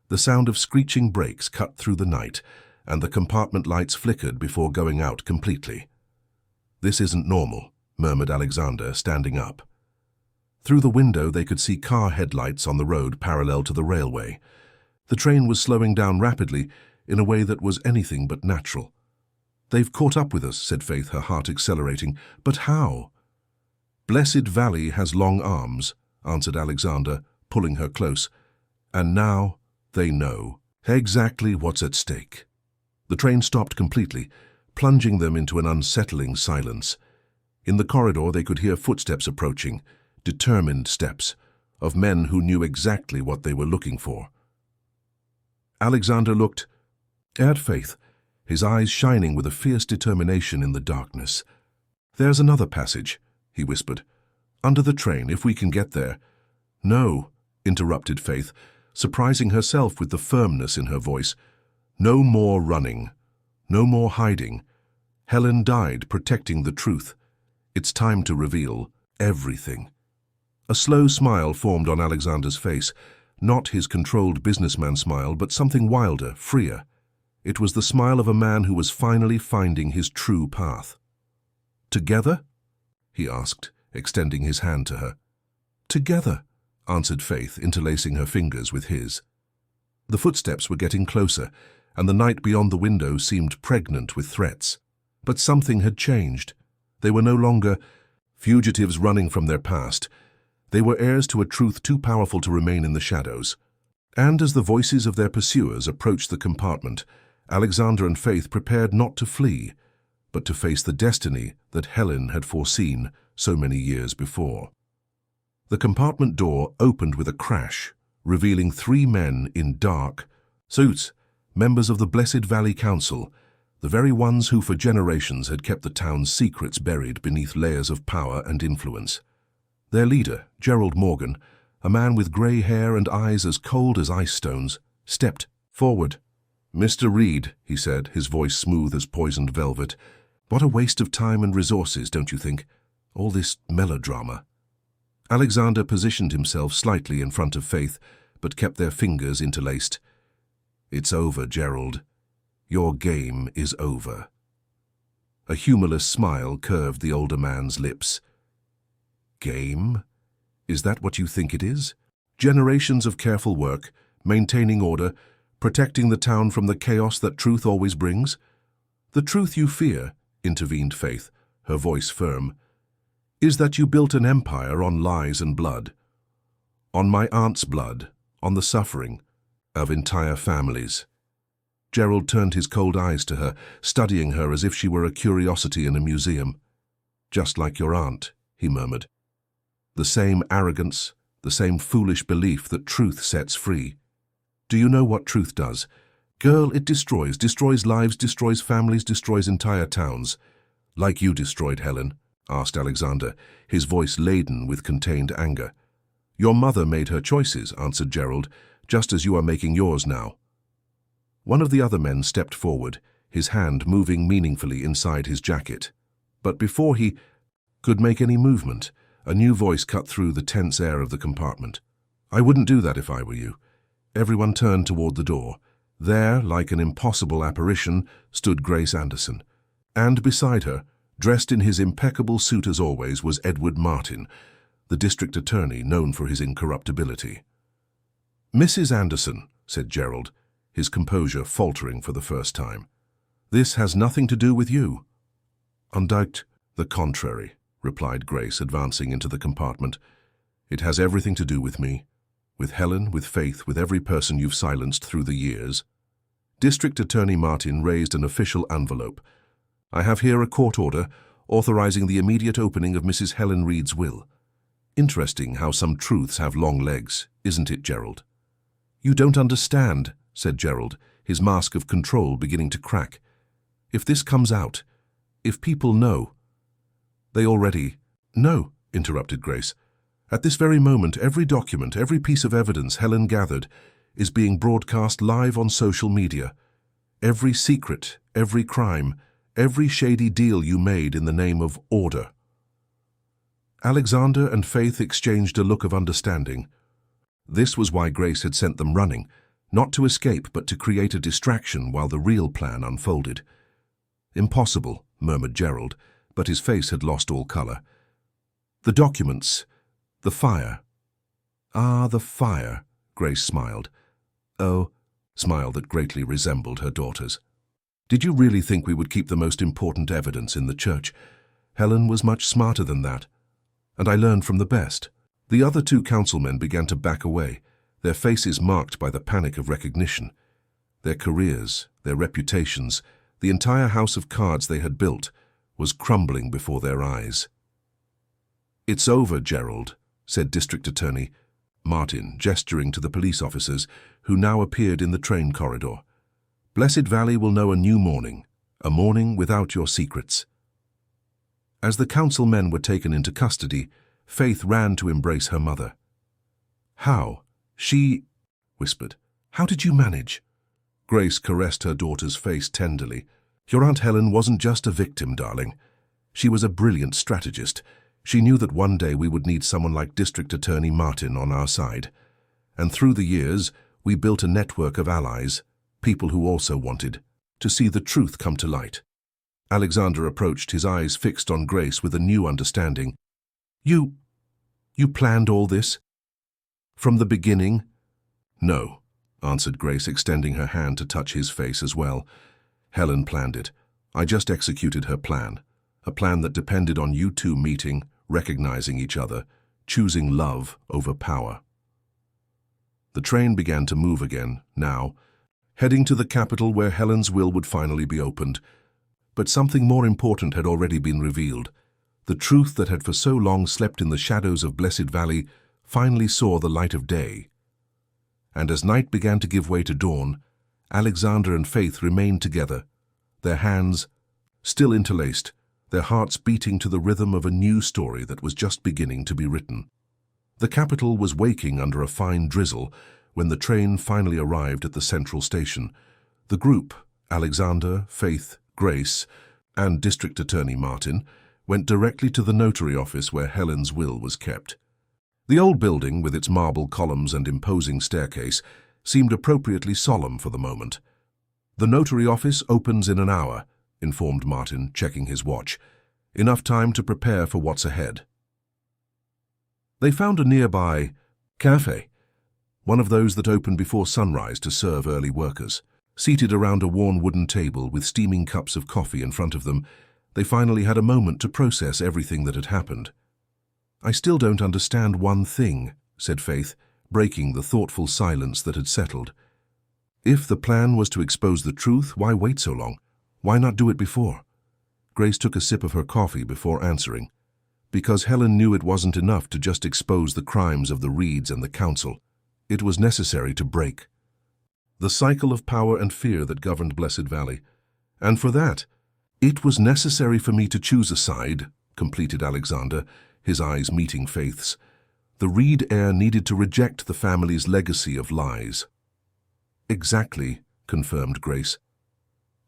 The sound of screeching brakes cut through the night, and the compartment lights flickered before going out completely. "This isn't normal," murmured Alexander, standing up. Through the window they could see car headlights on the road parallel to the railway. The train was slowing down rapidly in a way that was anything but natural. "They've caught up with us," said Faith, her heart accelerating. "But how?" "Blessed Valley has long arms," answered Alexander, pulling her close. "And now they know exactly what's at stake." The train stopped completely, plunging them into an unsettling silence. In the corridor they could hear footsteps approaching, determined steps, of men who knew exactly what they were looking for. Alexander looked at Faith, his eyes shining with a fierce determination in the darkness. "There's another passage," he whispered. "Under the train, if we can get there." "No," interrupted Faith, surprising herself with the firmness in her voice. "No more running. No more hiding. Helen died protecting the truth. It's time to reveal everything." A slow smile formed on Alexander's face, not his controlled businessman smile, but something wilder, freer. It was the smile of a man who was finally finding his true path. "Together?" he asked, extending his hand to her. "Together," answered Faith, interlacing her fingers with his. The footsteps were getting closer, and the night beyond the window seemed pregnant with threats. But something had changed. They were no longer fugitives running from their past. They were heirs to a truth too powerful to remain in the shadows. And as the voices of their pursuers approached the compartment, Alexander and Faith prepared not to flee, but to face the destiny that Helen had foreseen so many years before. The compartment door opened with a crash, revealing 3 men in dark suits, members of the Blessed Valley Council, the very ones who for generations had kept the town's secrets buried beneath layers of power and influence. Their leader, Gerald Morgan, a man with grey hair and eyes as cold as ice stones, stepped forward. "Mr. Reed," he said, his voice smooth as poisoned velvet, "what a waste of time and resources, don't you think? All this melodrama." Alexander positioned himself slightly in front of Faith, but kept their fingers interlaced. "It's over, Gerald. Your game is over." A humorless smile curved the older man's lips. "Game? Is that what you think it is? Generations of careful work, maintaining order, protecting the town from the chaos that truth always brings?" "The truth you fear," intervened Faith, her voice firm, "is that you built an empire on lies and blood. On my aunt's blood, on the suffering of entire families." Gerald turned his cold eyes to her, studying her as if she were a curiosity in a museum. "Just like your aunt," he murmured. "The same arrogance, the same foolish belief that truth sets free. Do you know what truth does? Girl, it destroys lives, destroys families, destroys entire towns. Like you destroyed Helen?" asked Alexander, his voice laden with contained anger. "Your mother made her choices," answered Gerald, "just as you are making yours now." One of the other men stepped forward, his hand moving meaningfully inside his jacket. But before he could make any movement, a new voice cut through the tense air of the compartment. "I wouldn't do that if I were you." Everyone turned toward the door. There, like an impossible apparition, stood Grace Anderson. And beside her, dressed in his impeccable suit as always, was Edward Martin, the district attorney known for his incorruptibility. "Mrs. Anderson," said Gerald, his composure faltering for the first time, "this has nothing to do with you." "Undoubtedly the contrary," replied Grace, advancing into the compartment. "It has everything to do with me, with Helen, with Faith, with every person you've silenced through the years." District Attorney Martin raised an official envelope. "I have here a court order authorizing the immediate opening of Mrs. Helen Reed's will." Interesting how some truths have long legs, isn't it, Gerald? "You don't understand," said Gerald, his mask of control beginning to crack. "If this comes out, if people know—" "They already—" "No," interrupted Grace. "At this very moment, every document, every piece of evidence Helen gathered is being broadcast live on social media. Every secret, every crime, every shady deal you made in the name of order." Alexander and Faith exchanged a look of understanding. This was why Grace had sent them running, not to escape but to create a distraction while the real plan unfolded. "Impossible," murmured Gerald, but his face had lost all color. "The documents, the fire." "Ah, the fire," Grace smiled. "Oh," smile that greatly resembled her daughter's. "Did you really think we would keep the most important evidence in the church? Helen was much smarter than that. And I learned from the best." The other 2 councilmen began to back away, their faces marked by the panic of recognition. Their careers, their reputations, the entire house of cards they had built was crumbling before their eyes. "It's over, Gerald," said District Attorney Martin, gesturing to the police officers who now appeared in the train corridor. Blessed Valley will know a new morning, a morning without your secrets. As the council men were taken into custody, Faith ran to embrace her mother. How? She whispered. How did you manage? Grace caressed her daughter's face tenderly. Your Aunt Helen wasn't just a victim, darling. She was a brilliant strategist. She knew that one day we would need someone like District Attorney Martin on our side. And through the years, we built a network of allies, people who also wanted to see the truth come to light. Alexander approached, his eyes fixed on Grace with a new understanding. You planned all this? From the beginning? No, answered Grace, extending her hand to touch his face as well. Helen planned it. I just executed her plan. A plan that depended on you two meeting, recognizing each other, choosing love over power. The train began to move again, now, heading to the capital where Helen's will would finally be opened. But something more important had already been revealed. The truth that had for so long slept in the shadows of Blessed Valley finally saw the light of day. And as night began to give way to dawn, Alexander and Faith remained together, their hands still interlaced, their hearts beating to the rhythm of a new story that was just beginning to be written. The capital was waking under a fine drizzle when the train finally arrived at the central station. The group, Alexander, Faith, Grace, and District Attorney Martin, went directly to the notary office where Helen's will was kept. The old building, with its marble columns and imposing staircase, seemed appropriately solemn for the moment. The notary office opens in an hour, informed Martin, checking his watch. Enough time to prepare for what's ahead. They found a nearby cafe, one of those that open before sunrise to serve early workers. Seated around a worn wooden table with steaming cups of coffee in front of them, they finally had a moment to process everything that had happened. I still don't understand one thing, said Faith, breaking the thoughtful silence that had settled. If the plan was to expose the truth, why wait so long? Why not do it before? Grace took a sip of her coffee before answering. Because Helen knew it wasn't enough to just expose the crimes of the Reeds and the council. It was necessary to break the cycle of power and fear that governed Blessed Valley. And for that, it was necessary for me to choose a side, completed Alexander, his eyes meeting Faith's. The Reed heir needed to reject the family's legacy of lies. Exactly, confirmed Grace.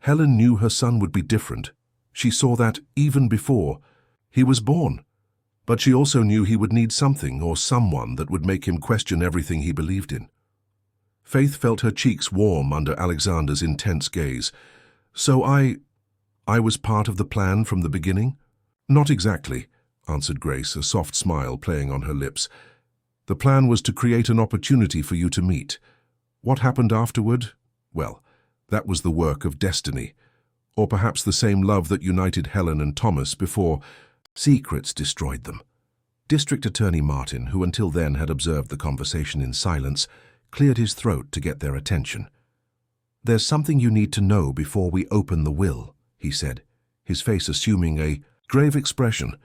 Helen knew her son would be different. She saw that even before he was born. But she also knew he would need something or someone that would make him question everything he believed in. Faith felt her cheeks warm under Alexander's intense gaze. So I was part of the plan from the beginning? Not exactly, answered Grace, a soft smile playing on her lips. The plan was to create an opportunity for you to meet. What happened afterward? Well, that was the work of destiny. Or perhaps the same love that united Helen and Thomas before secrets destroyed them. District Attorney Martin, who until then had observed the conversation in silence, cleared his throat to get their attention. There's something you need to know before we open the will, he said, his face assuming a grave expression.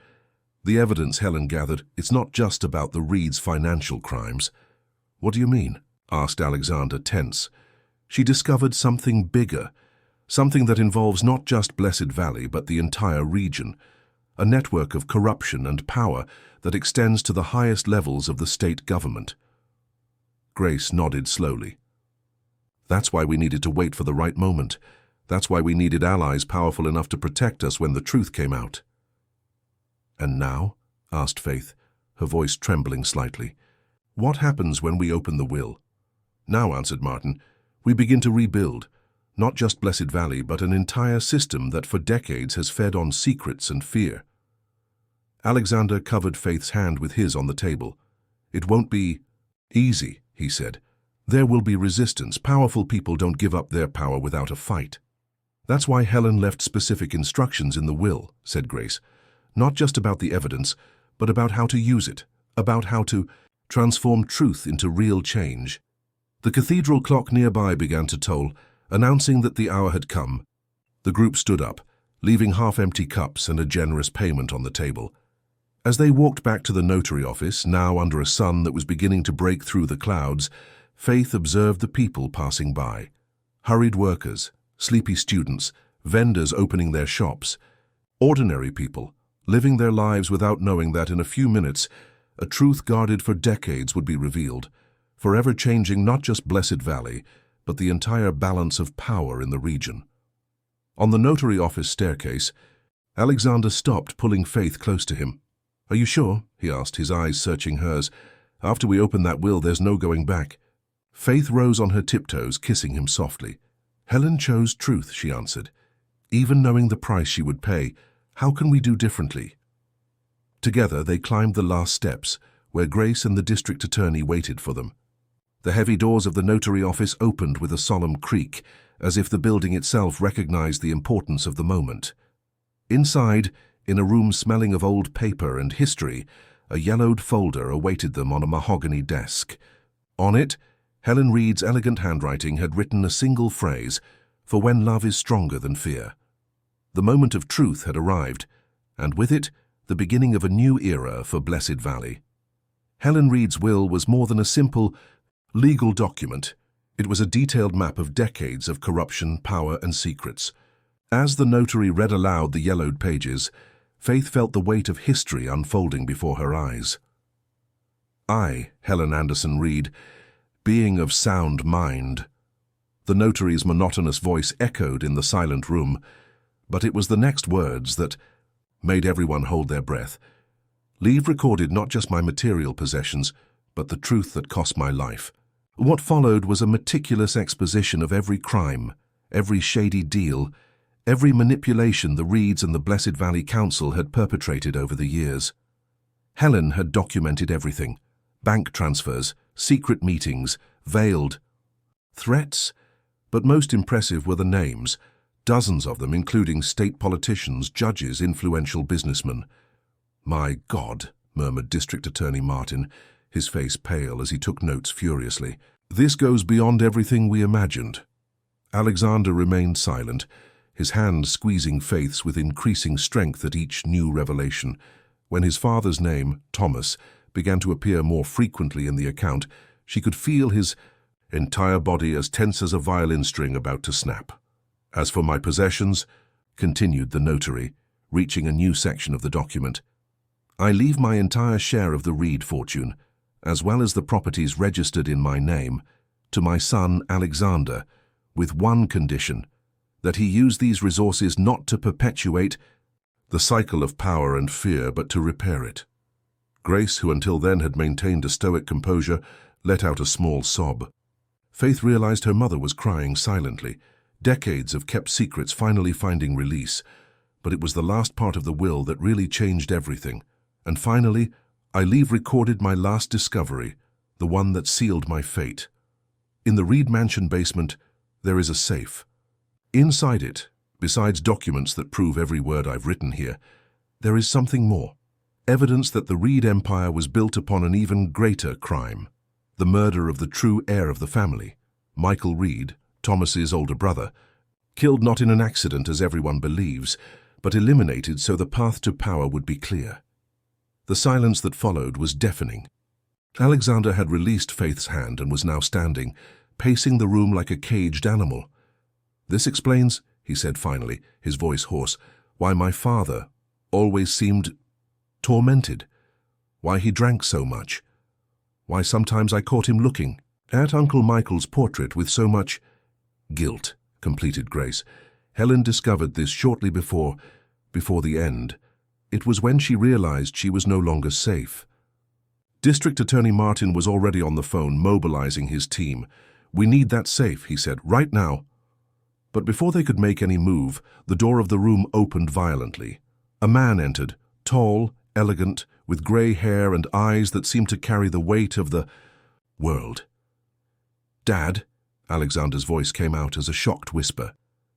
The evidence, Helen gathered, it's not just about the Reeds' financial crimes. What do you mean? Asked Alexander, tense. She discovered something bigger, something that involves not just Blessed Valley but the entire region, a network of corruption and power that extends to the highest levels of the state government. Grace nodded slowly. That's why we needed to wait for the right moment. That's why we needed allies powerful enough to protect us when the truth came out. And now? Asked Faith, her voice trembling slightly. What happens when we open the will? Now, answered Martin, we begin to rebuild, not just Blessed Valley, but an entire system that for decades has fed on secrets and fear. Alexander covered Faith's hand with his on the table. It won't be easy, he said. There will be resistance. Powerful people don't give up their power without a fight. That's why Helen left specific instructions in the will, said Grace. Not just about the evidence, but about how to use it, about how to transform truth into real change. The cathedral clock nearby began to toll, announcing that the hour had come. The group stood up, leaving half-empty cups and a generous payment on the table. As they walked back to the notary office, now under a sun that was beginning to break through the clouds, Faith observed the people passing by. Hurried workers, sleepy students, vendors opening their shops. Ordinary people, living their lives without knowing that in a few minutes, a truth guarded for decades would be revealed, forever changing not just Blessed Valley, but the entire balance of power in the region. On the notary office staircase, Alexander stopped, pulling Faith close to him. "Are you sure?" he asked, his eyes searching hers. "After we open that will, there's no going back." Faith rose on her tiptoes, kissing him softly. "Helen chose truth," she answered. "Even knowing the price she would pay, how can we do differently?" Together they climbed the last steps, where Grace and the district attorney waited for them. The heavy doors of the notary office opened with a solemn creak, as if the building itself recognized the importance of the moment. Inside, in a room smelling of old paper and history, a yellowed folder awaited them on a mahogany desk. On it, Helen Reed's elegant handwriting had written a single phrase, "For when love is stronger than fear." The moment of truth had arrived, and with it, the beginning of a new era for Blessed Valley. Helen Reed's will was more than a simple, legal document. It was a detailed map of decades of corruption, power, and secrets. As the notary read aloud the yellowed pages, Faith felt the weight of history unfolding before her eyes. "I, Helen Anderson Reed, being of sound mind." The notary's monotonous voice echoed in the silent room, but it was the next words that made everyone hold their breath. "Leave recorded not just my material possessions, but the truth that cost my life." What followed was a meticulous exposition of every crime, every shady deal, every manipulation the Reeds and the Blessed Valley Council had perpetrated over the years. Helen had documented everything: bank transfers, secret meetings, veiled threats, but most impressive were the names, dozens of them, including state politicians, judges, influential businessmen. "My God," murmured District Attorney Martin, his face pale as he took notes furiously. "This goes beyond everything we imagined." Alexander remained silent, his hand squeezing Faith's with increasing strength at each new revelation. When his father's name, Thomas, began to appear more frequently in the account, she could feel his entire body as tense as a violin string about to snap. "As for my possessions," continued the notary, reaching a new section of the document, "I leave my entire share of the Reed fortune, as well as the properties registered in my name, to my son Alexander, with one condition, that he use these resources not to perpetuate the cycle of power and fear, but to repair it." Grace, who until then had maintained a stoic composure, let out a small sob. Faith realized her mother was crying silently, decades of kept secrets finally finding release. But it was the last part of the will that really changed everything. And finally, "I leave recorded my last discovery, the one that sealed my fate. In the Reed Mansion basement, there is a safe. Inside it, besides documents that prove every word I've written here, there is something more. Evidence that the Reed Empire was built upon an even greater crime, the murder of the true heir of the family, Michael Reed, Thomas's older brother, killed not in an accident as everyone believes, but eliminated so the path to power would be clear." The silence that followed was deafening. Alexander had released Faith's hand and was now standing, pacing the room like a caged animal. "This explains," he said finally, his voice hoarse, "why my father always seemed tormented, why he drank so much, why sometimes I caught him looking at Uncle Michael's portrait with so much guilt," completed Grace. "Helen discovered this shortly before the end. It was when she realized she was no longer safe." District Attorney Martin was already on the phone, mobilizing his team. "We need that safe," he said, "right now." But before they could make any move, the door of the room opened violently. A man entered, tall, elegant, with gray hair and eyes that seemed to carry the weight of the world. "Dad," Alexander's voice came out as a shocked whisper.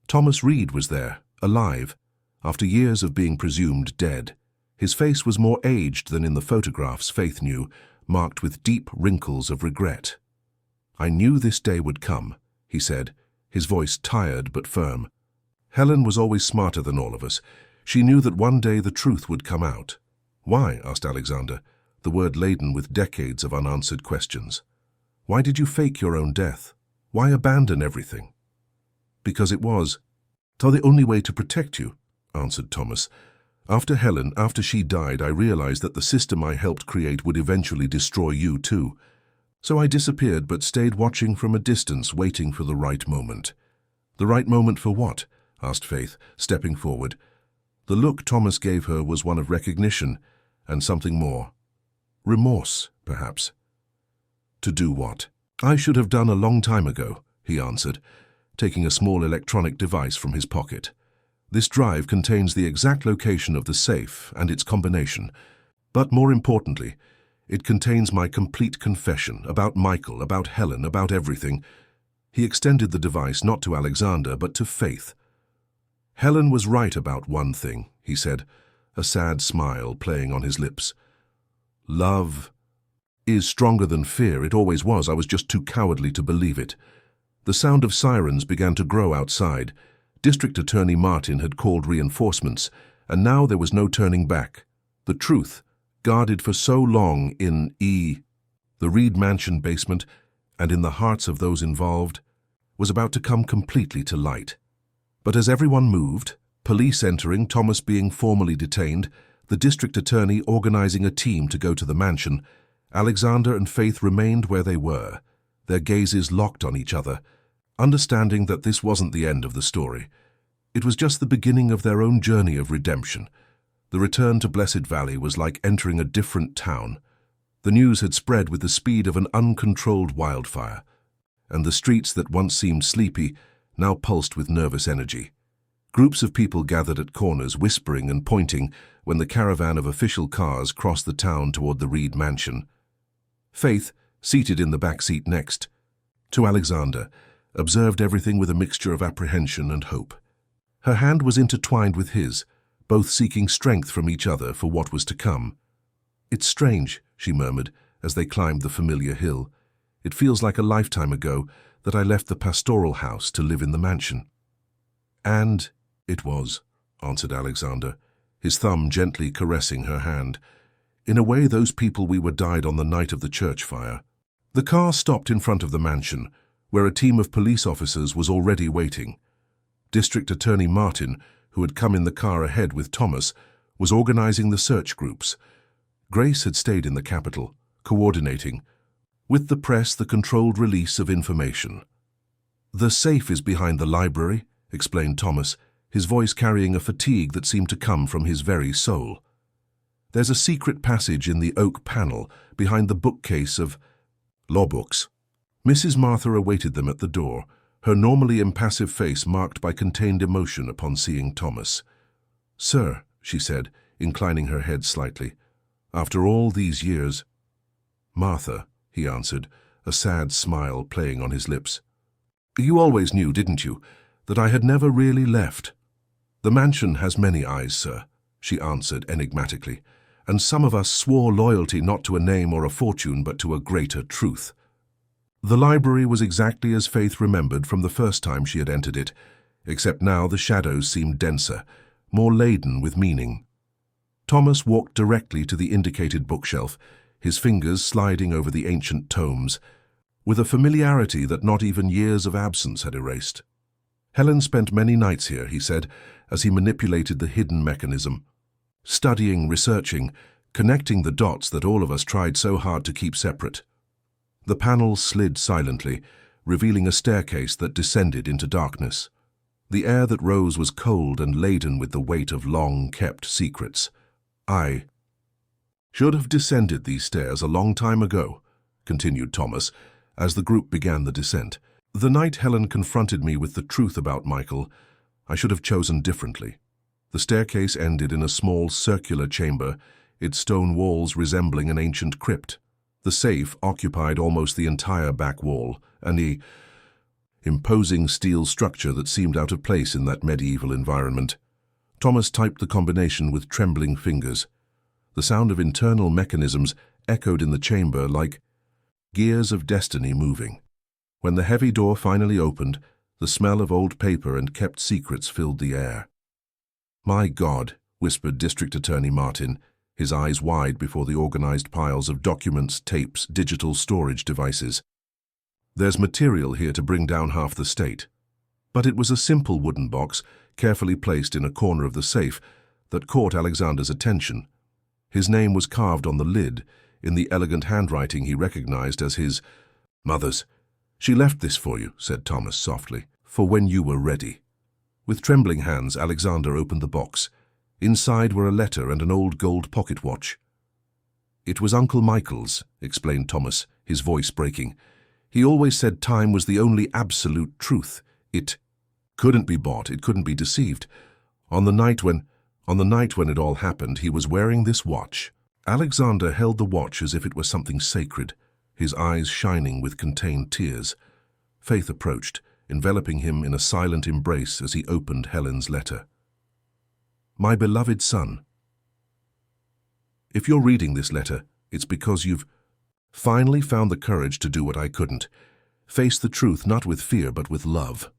Thomas Reed was there, alive, after years of being presumed dead. His face was more aged than in the photographs Faith knew, marked with deep wrinkles of regret. "I knew this day would come," he said, his voice tired but firm. "Helen was always smarter than all of us. She knew that one day the truth would come out. Why? Asked Alexander, the word laden with decades of unanswered questions. Why did you fake your own death? Why abandon everything? Because it was the only way to protect you, answered Thomas. After she died, I realized that the system I helped create would eventually destroy you too. So I disappeared but stayed watching from a distance, waiting for the right moment. The right moment for what? Asked Faith, stepping forward. The look Thomas gave her was one of recognition and something more. Remorse, perhaps. To do what? I should have done a long time ago, he answered, taking a small electronic device from his pocket. This drive contains the exact location of the safe and its combination. But more importantly, it contains my complete confession about Michael, about Helen, about everything. He extended the device not to Alexander, but to Faith. Helen was right about one thing, he said, a sad smile playing on his lips. Love is stronger than fear. It always was. I was just too cowardly to believe it. The sound of sirens began to grow outside. District Attorney Martin had called reinforcements, and now there was no turning back. The truth, guarded for so long in the Reed Mansion basement and in the hearts of those involved, was about to come completely to light. But as everyone moved, police entering, Thomas being formally detained, the district attorney organizing a team to go to the mansion, Alexander and Faith remained where they were, their gazes locked on each other, understanding that this wasn't the end of the story. It was just the beginning of their own journey of redemption. The return to Blessed Valley was like entering a different town. The news had spread with the speed of an uncontrolled wildfire, and the streets that once seemed sleepy now pulsed with nervous energy. Groups of people gathered at corners, whispering and pointing when the caravan of official cars crossed the town toward the Reed Mansion. Faith, seated in the back seat next to Alexander, observed everything with a mixture of apprehension and hope. Her hand was intertwined with his, both seeking strength from each other for what was to come. "It's strange," she murmured, as they climbed the familiar hill. "It feels like a lifetime ago that I left the pastoral house to live in the mansion." "And it was," answered Alexander, his thumb gently caressing her hand. "In a way, those people we were died on the night of the church fire." The car stopped in front of the mansion, where a team of police officers was already waiting. District Attorney Martin, who had come in the car ahead with Thomas, was organizing the search groups. Grace had stayed in the capital, coordinating, with the press, the controlled release of information. "The safe is behind the library," explained Thomas, his voice carrying a fatigue that seemed to come from his very soul. "There's a secret passage in the oak panel behind the bookcase of law books." Mrs. Martha awaited them at the door, her normally impassive face marked by contained emotion upon seeing Thomas. "Sir," she said, inclining her head slightly, "after all these years—" "Martha," he answered, a sad smile playing on his lips. "You always knew, didn't you, that I had never really left?" "The mansion has many eyes, sir," she answered enigmatically, "and some of us swore loyalty not to a name or a fortune but to a greater truth." The library was exactly as Faith remembered from the first time she had entered it, except now the shadows seemed denser, more laden with meaning. Thomas walked directly to the indicated bookshelf, his fingers sliding over the ancient tomes, with a familiarity that not even years of absence had erased. "Helen spent many nights here," he said, as he manipulated the hidden mechanism, studying, researching, connecting the dots that all of us tried so hard to keep separate. The panels slid silently, revealing a staircase that descended into darkness. The air that rose was cold and laden with the weight of long-kept secrets. "I should have descended these stairs a long time ago," continued Thomas, as the group began the descent. "The night Helen confronted me with the truth about Michael, I should have chosen differently." The staircase ended in a small circular chamber, its stone walls resembling an ancient crypt. The safe occupied almost the entire back wall, an imposing steel structure that seemed out of place in that medieval environment. Thomas typed the combination with trembling fingers. The sound of internal mechanisms echoed in the chamber like gears of destiny moving. When the heavy door finally opened, the smell of old paper and kept secrets filled the air. "My God," whispered District Attorney Martin, his eyes wide before the organized piles of documents, tapes, digital storage devices. "There's material here to bring down half the state." But it was a simple wooden box, carefully placed in a corner of the safe, that caught Alexander's attention. His name was carved on the lid, in the elegant handwriting he recognized as his mother's. "She left this for you," said Thomas softly, "for when you were ready." With trembling hands, Alexander opened the box. Inside were a letter and an old gold pocket watch. "It was Uncle Michael's," explained Thomas, his voice breaking. "He always said time was the only absolute truth. It couldn't be bought, it couldn't be deceived. On the night when it all happened, he was wearing this watch." Alexander held the watch as if it was something sacred, his eyes shining with contained tears. Faith approached, enveloping him in a silent embrace as he opened Helen's letter. "My beloved son, if you're reading this letter, it's because you've finally found the courage to do what I couldn't. Face the truth not with fear but with love.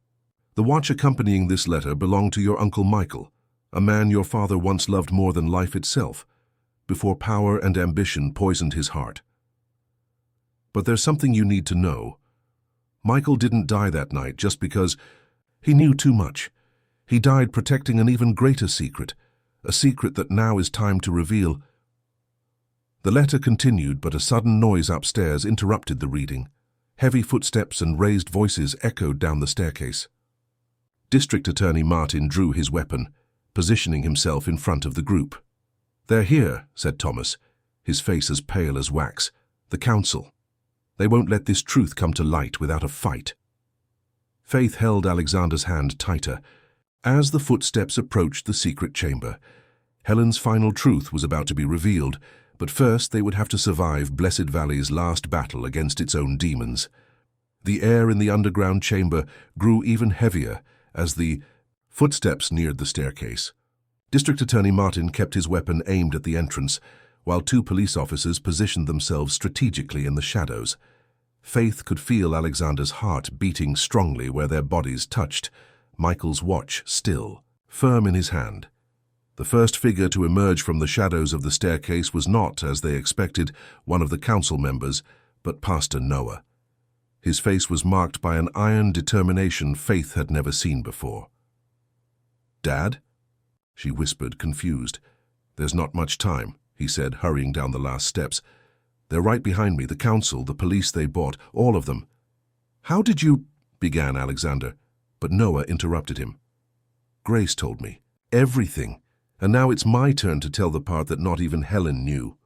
The watch accompanying this letter belonged to your Uncle Michael, a man your father once loved more than life itself, before power and ambition poisoned his heart. But there's something you need to know. Michael didn't die that night just because he knew too much. He died protecting an even greater secret, a secret that now is time to reveal." The letter continued, but a sudden noise upstairs interrupted the reading. Heavy footsteps and raised voices echoed down the staircase. District Attorney Martin drew his weapon, positioning himself in front of the group. "They're here," said Thomas, his face as pale as wax. "The council. They won't let this truth come to light without a fight." Faith held Alexander's hand tighter. As the footsteps approached the secret chamber, Helen's final truth was about to be revealed, but first they would have to survive Blessed Valley's last battle against its own demons. The air in the underground chamber grew even heavier as the footsteps neared the staircase. District Attorney Martin kept his weapon aimed at the entrance, while two police officers positioned themselves strategically in the shadows. Faith could feel Alexander's heart beating strongly where their bodies touched, Michael's watch still, firm in his hand. The first figure to emerge from the shadows of the staircase was not, as they expected, one of the council members, but Pastor Noah. His face was marked by an iron determination Faith had never seen before. "Dad?" she whispered, confused. "There's not much time," he said, hurrying down the last steps. "They're right behind me, the council, the police they bought, all of them." "How did you—" began Alexander, but Noah interrupted him. "Grace told me. Everything. And now it's my turn to tell the part that not even Helen knew."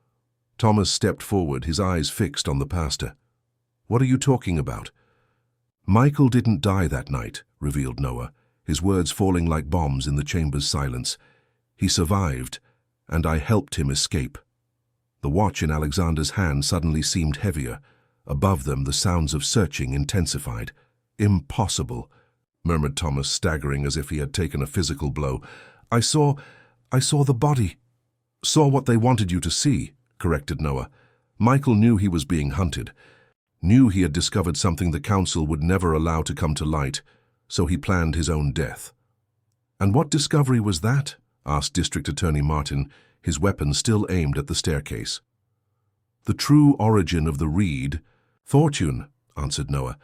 Thomas stepped forward, his eyes fixed on the pastor. "What are you talking about?" "Michael didn't die that night," revealed Noah, his words falling like bombs in the chamber's silence. "He survived, and I helped him escape." The watch in Alexander's hand suddenly seemed heavier. Above them, the sounds of searching intensified. "Impossible," murmured Thomas, staggering as if he had taken a physical blow. I saw the body." "Saw what they wanted you to see," corrected Noah. "Michael knew he was being hunted, knew he had discovered something the council would never allow to come to light, so he planned his own death." "And what discovery was that?" asked District Attorney Martin, his weapon still aimed at the staircase. "The true origin of the reed." "Fortune," answered Noah.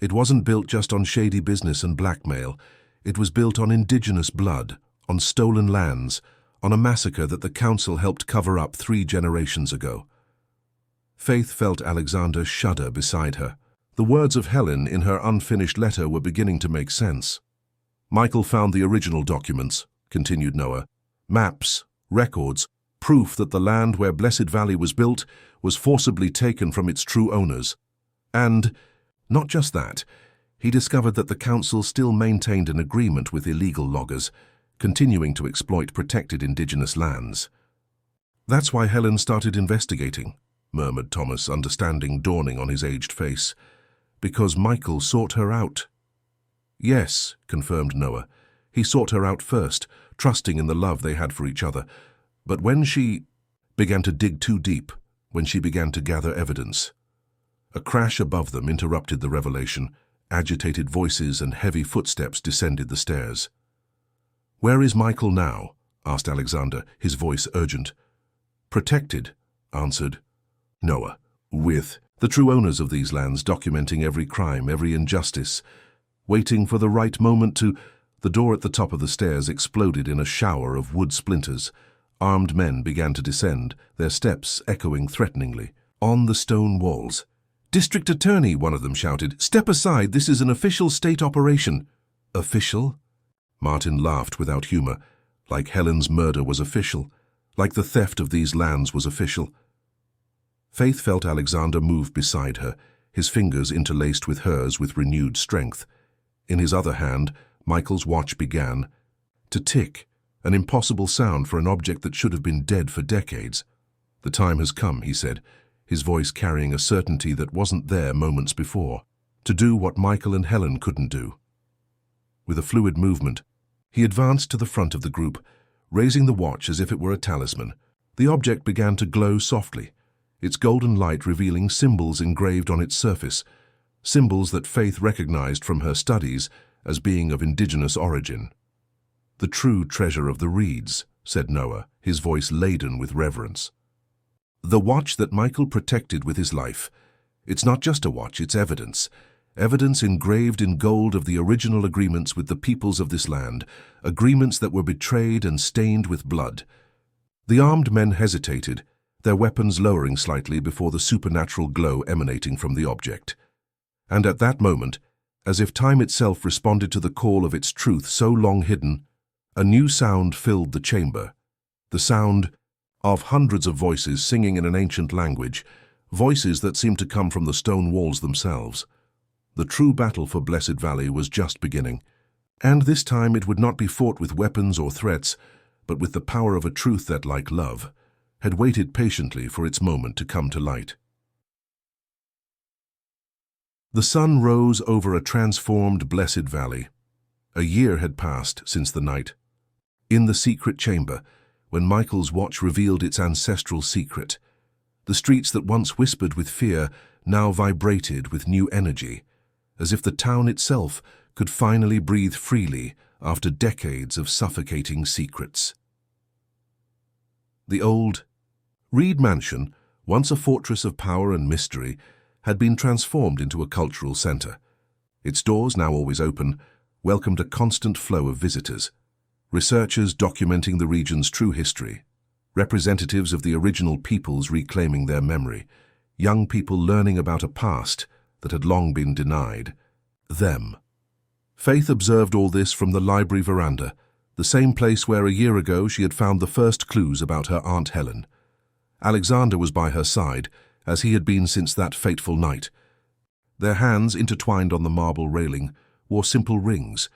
"It wasn't built just on shady business and blackmail. It was built on indigenous blood, on stolen lands, on a massacre that the council helped cover up 3 generations ago." Faith felt Alexander shudder beside her. The words of Helen in her unfinished letter were beginning to make sense. "Michael found the original documents," continued Noah. "Maps, records, proof that the land where Blessed Valley was built was forcibly taken from its true owners. And, not just that, he discovered that the council still maintained an agreement with illegal loggers, continuing to exploit protected indigenous lands." "That's why Helen started investigating," murmured Thomas, understanding dawning on his aged face. "Because Michael sought her out." "Yes," confirmed Noah. "He sought her out first, trusting in the love they had for each other. But when she began to dig too deep, when she began to gather evidence—" A crash above them interrupted the revelation. Agitated voices and heavy footsteps descended the stairs. "Where is Michael now?" asked Alexander, his voice urgent. Protected, answered Noah, with the true owners of these lands documenting every crime, every injustice, waiting for the right moment to... The door at the top of the stairs exploded in a shower of wood splinters. Armed men began to descend, their steps echoing threateningly. On the stone walls. "District Attorney," one of them shouted, "step aside, this is an official state operation." "Official?" Martin laughed without humor, like Helen's murder was official, like the theft of these lands was official. Faith felt Alexander move beside her, his fingers interlaced with hers with renewed strength. In his other hand, Michael's watch began to tick, an impossible sound for an object that should have been dead for decades. "The time has come," he said, his voice carrying a certainty that wasn't there moments before, to do what Michael and Helen couldn't do. With a fluid movement, he advanced to the front of the group, raising the watch as if it were a talisman. The object began to glow softly, its golden light revealing symbols engraved on its surface, symbols that Faith recognized from her studies as being of indigenous origin. "The true treasure of the reeds," said Noah, his voice laden with reverence. "The watch that Michael protected with his life. It's not just a watch, it's evidence. Evidence engraved in gold of the original agreements with the peoples of this land, agreements that were betrayed and stained with blood." The armed men hesitated, their weapons lowering slightly before the supernatural glow emanating from the object. And at that moment, as if time itself responded to the call of its truth so long hidden, a new sound filled the chamber. The sound of hundreds of voices singing in an ancient language, voices that seemed to come from the stone walls themselves. The true battle for Blessed Valley was just beginning, and this time it would not be fought with weapons or threats, but with the power of a truth that, like love, had waited patiently for its moment to come to light. The sun rose over a transformed Blessed Valley. A year had passed since the night. In the secret chamber, when Michael's watch revealed its ancestral secret, the streets that once whispered with fear now vibrated with new energy, as if the town itself could finally breathe freely after decades of suffocating secrets. The old Reed Mansion, once a fortress of power and mystery, had been transformed into a cultural center. Its doors, now always open, welcomed a constant flow of visitors. Researchers documenting the region's true history, representatives of the original peoples reclaiming their memory, young people learning about a past that had long been denied them. Faith observed all this from the library veranda, the same place where a year ago she had found the first clues about her Aunt Helen. Alexander was by her side, as he had been since that fateful night. Their hands, intertwined on the marble railing, wore simple rings,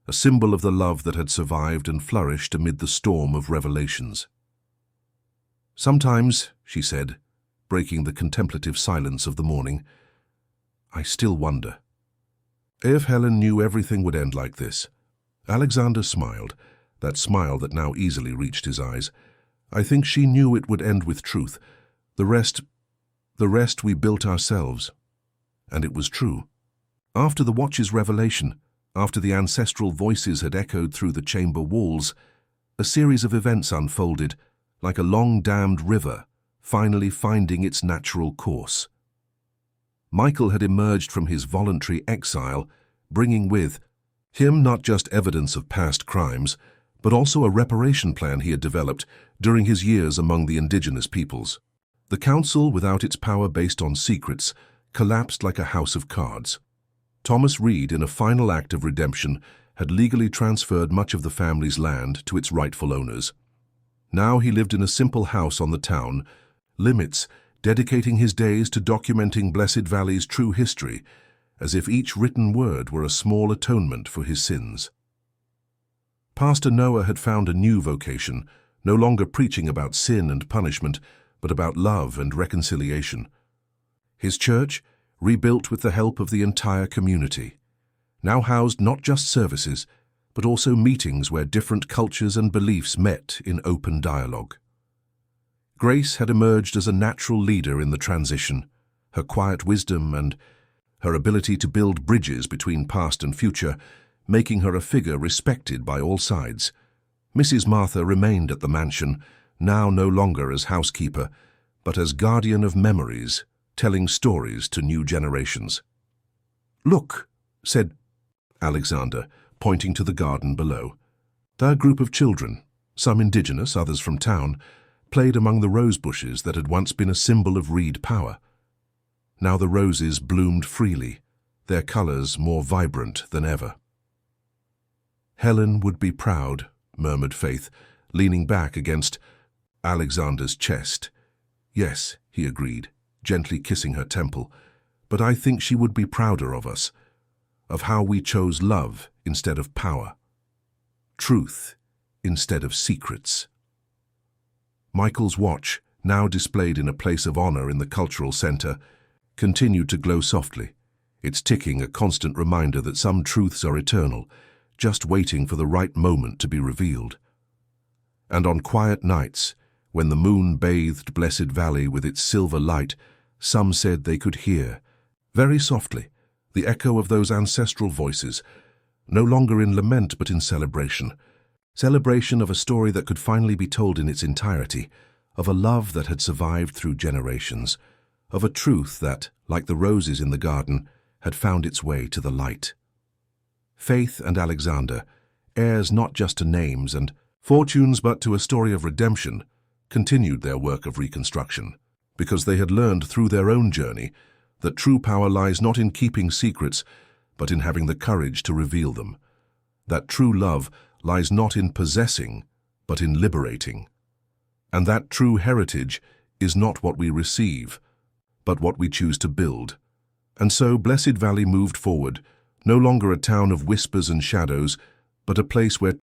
a symbol of the love that had survived and flourished amid the storm of revelations. "Sometimes," she said, breaking the contemplative silence of the morning, "I still wonder. If Helen knew everything would end like this." Alexander smiled, that smile that now easily reached his eyes. "I think she knew it would end with truth. The rest we built ourselves." And it was true. After the watch's revelation, after the ancestral voices had echoed through the chamber walls, a series of events unfolded, like a long-dammed river, finally finding its natural course. Michael had emerged from his voluntary exile, bringing with him not just evidence of past crimes, but also a reparation plan he had developed during his years among the indigenous peoples. The council, without its power based on secrets, collapsed like a house of cards. Thomas Reed, in a final act of redemption, had legally transferred much of the family's land to its rightful owners. Now he lived in a simple house on the town limits, dedicating his days to documenting Blessed Valley's true history, as if each written word were a small atonement for his sins. Pastor Noah had found a new vocation, no longer preaching about sin and punishment, but about love and reconciliation. His church, rebuilt with the help of the entire community, now housed not just services, but also meetings where different cultures and beliefs met in open dialogue. Grace had emerged as a natural leader in the transition, her quiet wisdom and her ability to build bridges between past and future, making her a figure respected by all sides. Mrs. Martha remained at the mansion, now no longer as housekeeper, but as guardian of memories, telling stories to new generations. "Look," said Alexander, pointing to the garden below. A group of children, some indigenous, others from town, played among the rose bushes that had once been a symbol of Reed power. Now the roses bloomed freely, their colors more vibrant than ever. "Helen would be proud," murmured Faith, leaning back against Alexander's chest. "Yes," he agreed, gently kissing her temple, "but I think she would be prouder of us, of how we chose love instead of power, truth instead of secrets." Michael's watch, now displayed in a place of honor in the cultural center, continued to glow softly, its ticking a constant reminder that some truths are eternal, just waiting for the right moment to be revealed. And on quiet nights, when the moon bathed Blessed Valley with its silver light, some said they could hear, very softly, the echo of those ancestral voices, no longer in lament but in celebration. Celebration of a story that could finally be told in its entirety, of a love that had survived through generations, of a truth that, like the roses in the garden, had found its way to the light. Faith and Alexander, heirs not just to names and fortunes but to a story of redemption, continued their work of reconstruction, because they had learned through their own journey that true power lies not in keeping secrets, but in having the courage to reveal them. That true love lies not in possessing, but in liberating. And that true heritage is not what we receive, but what we choose to build. And so Blessed Valley moved forward, no longer a town of whispers and shadows, but a place where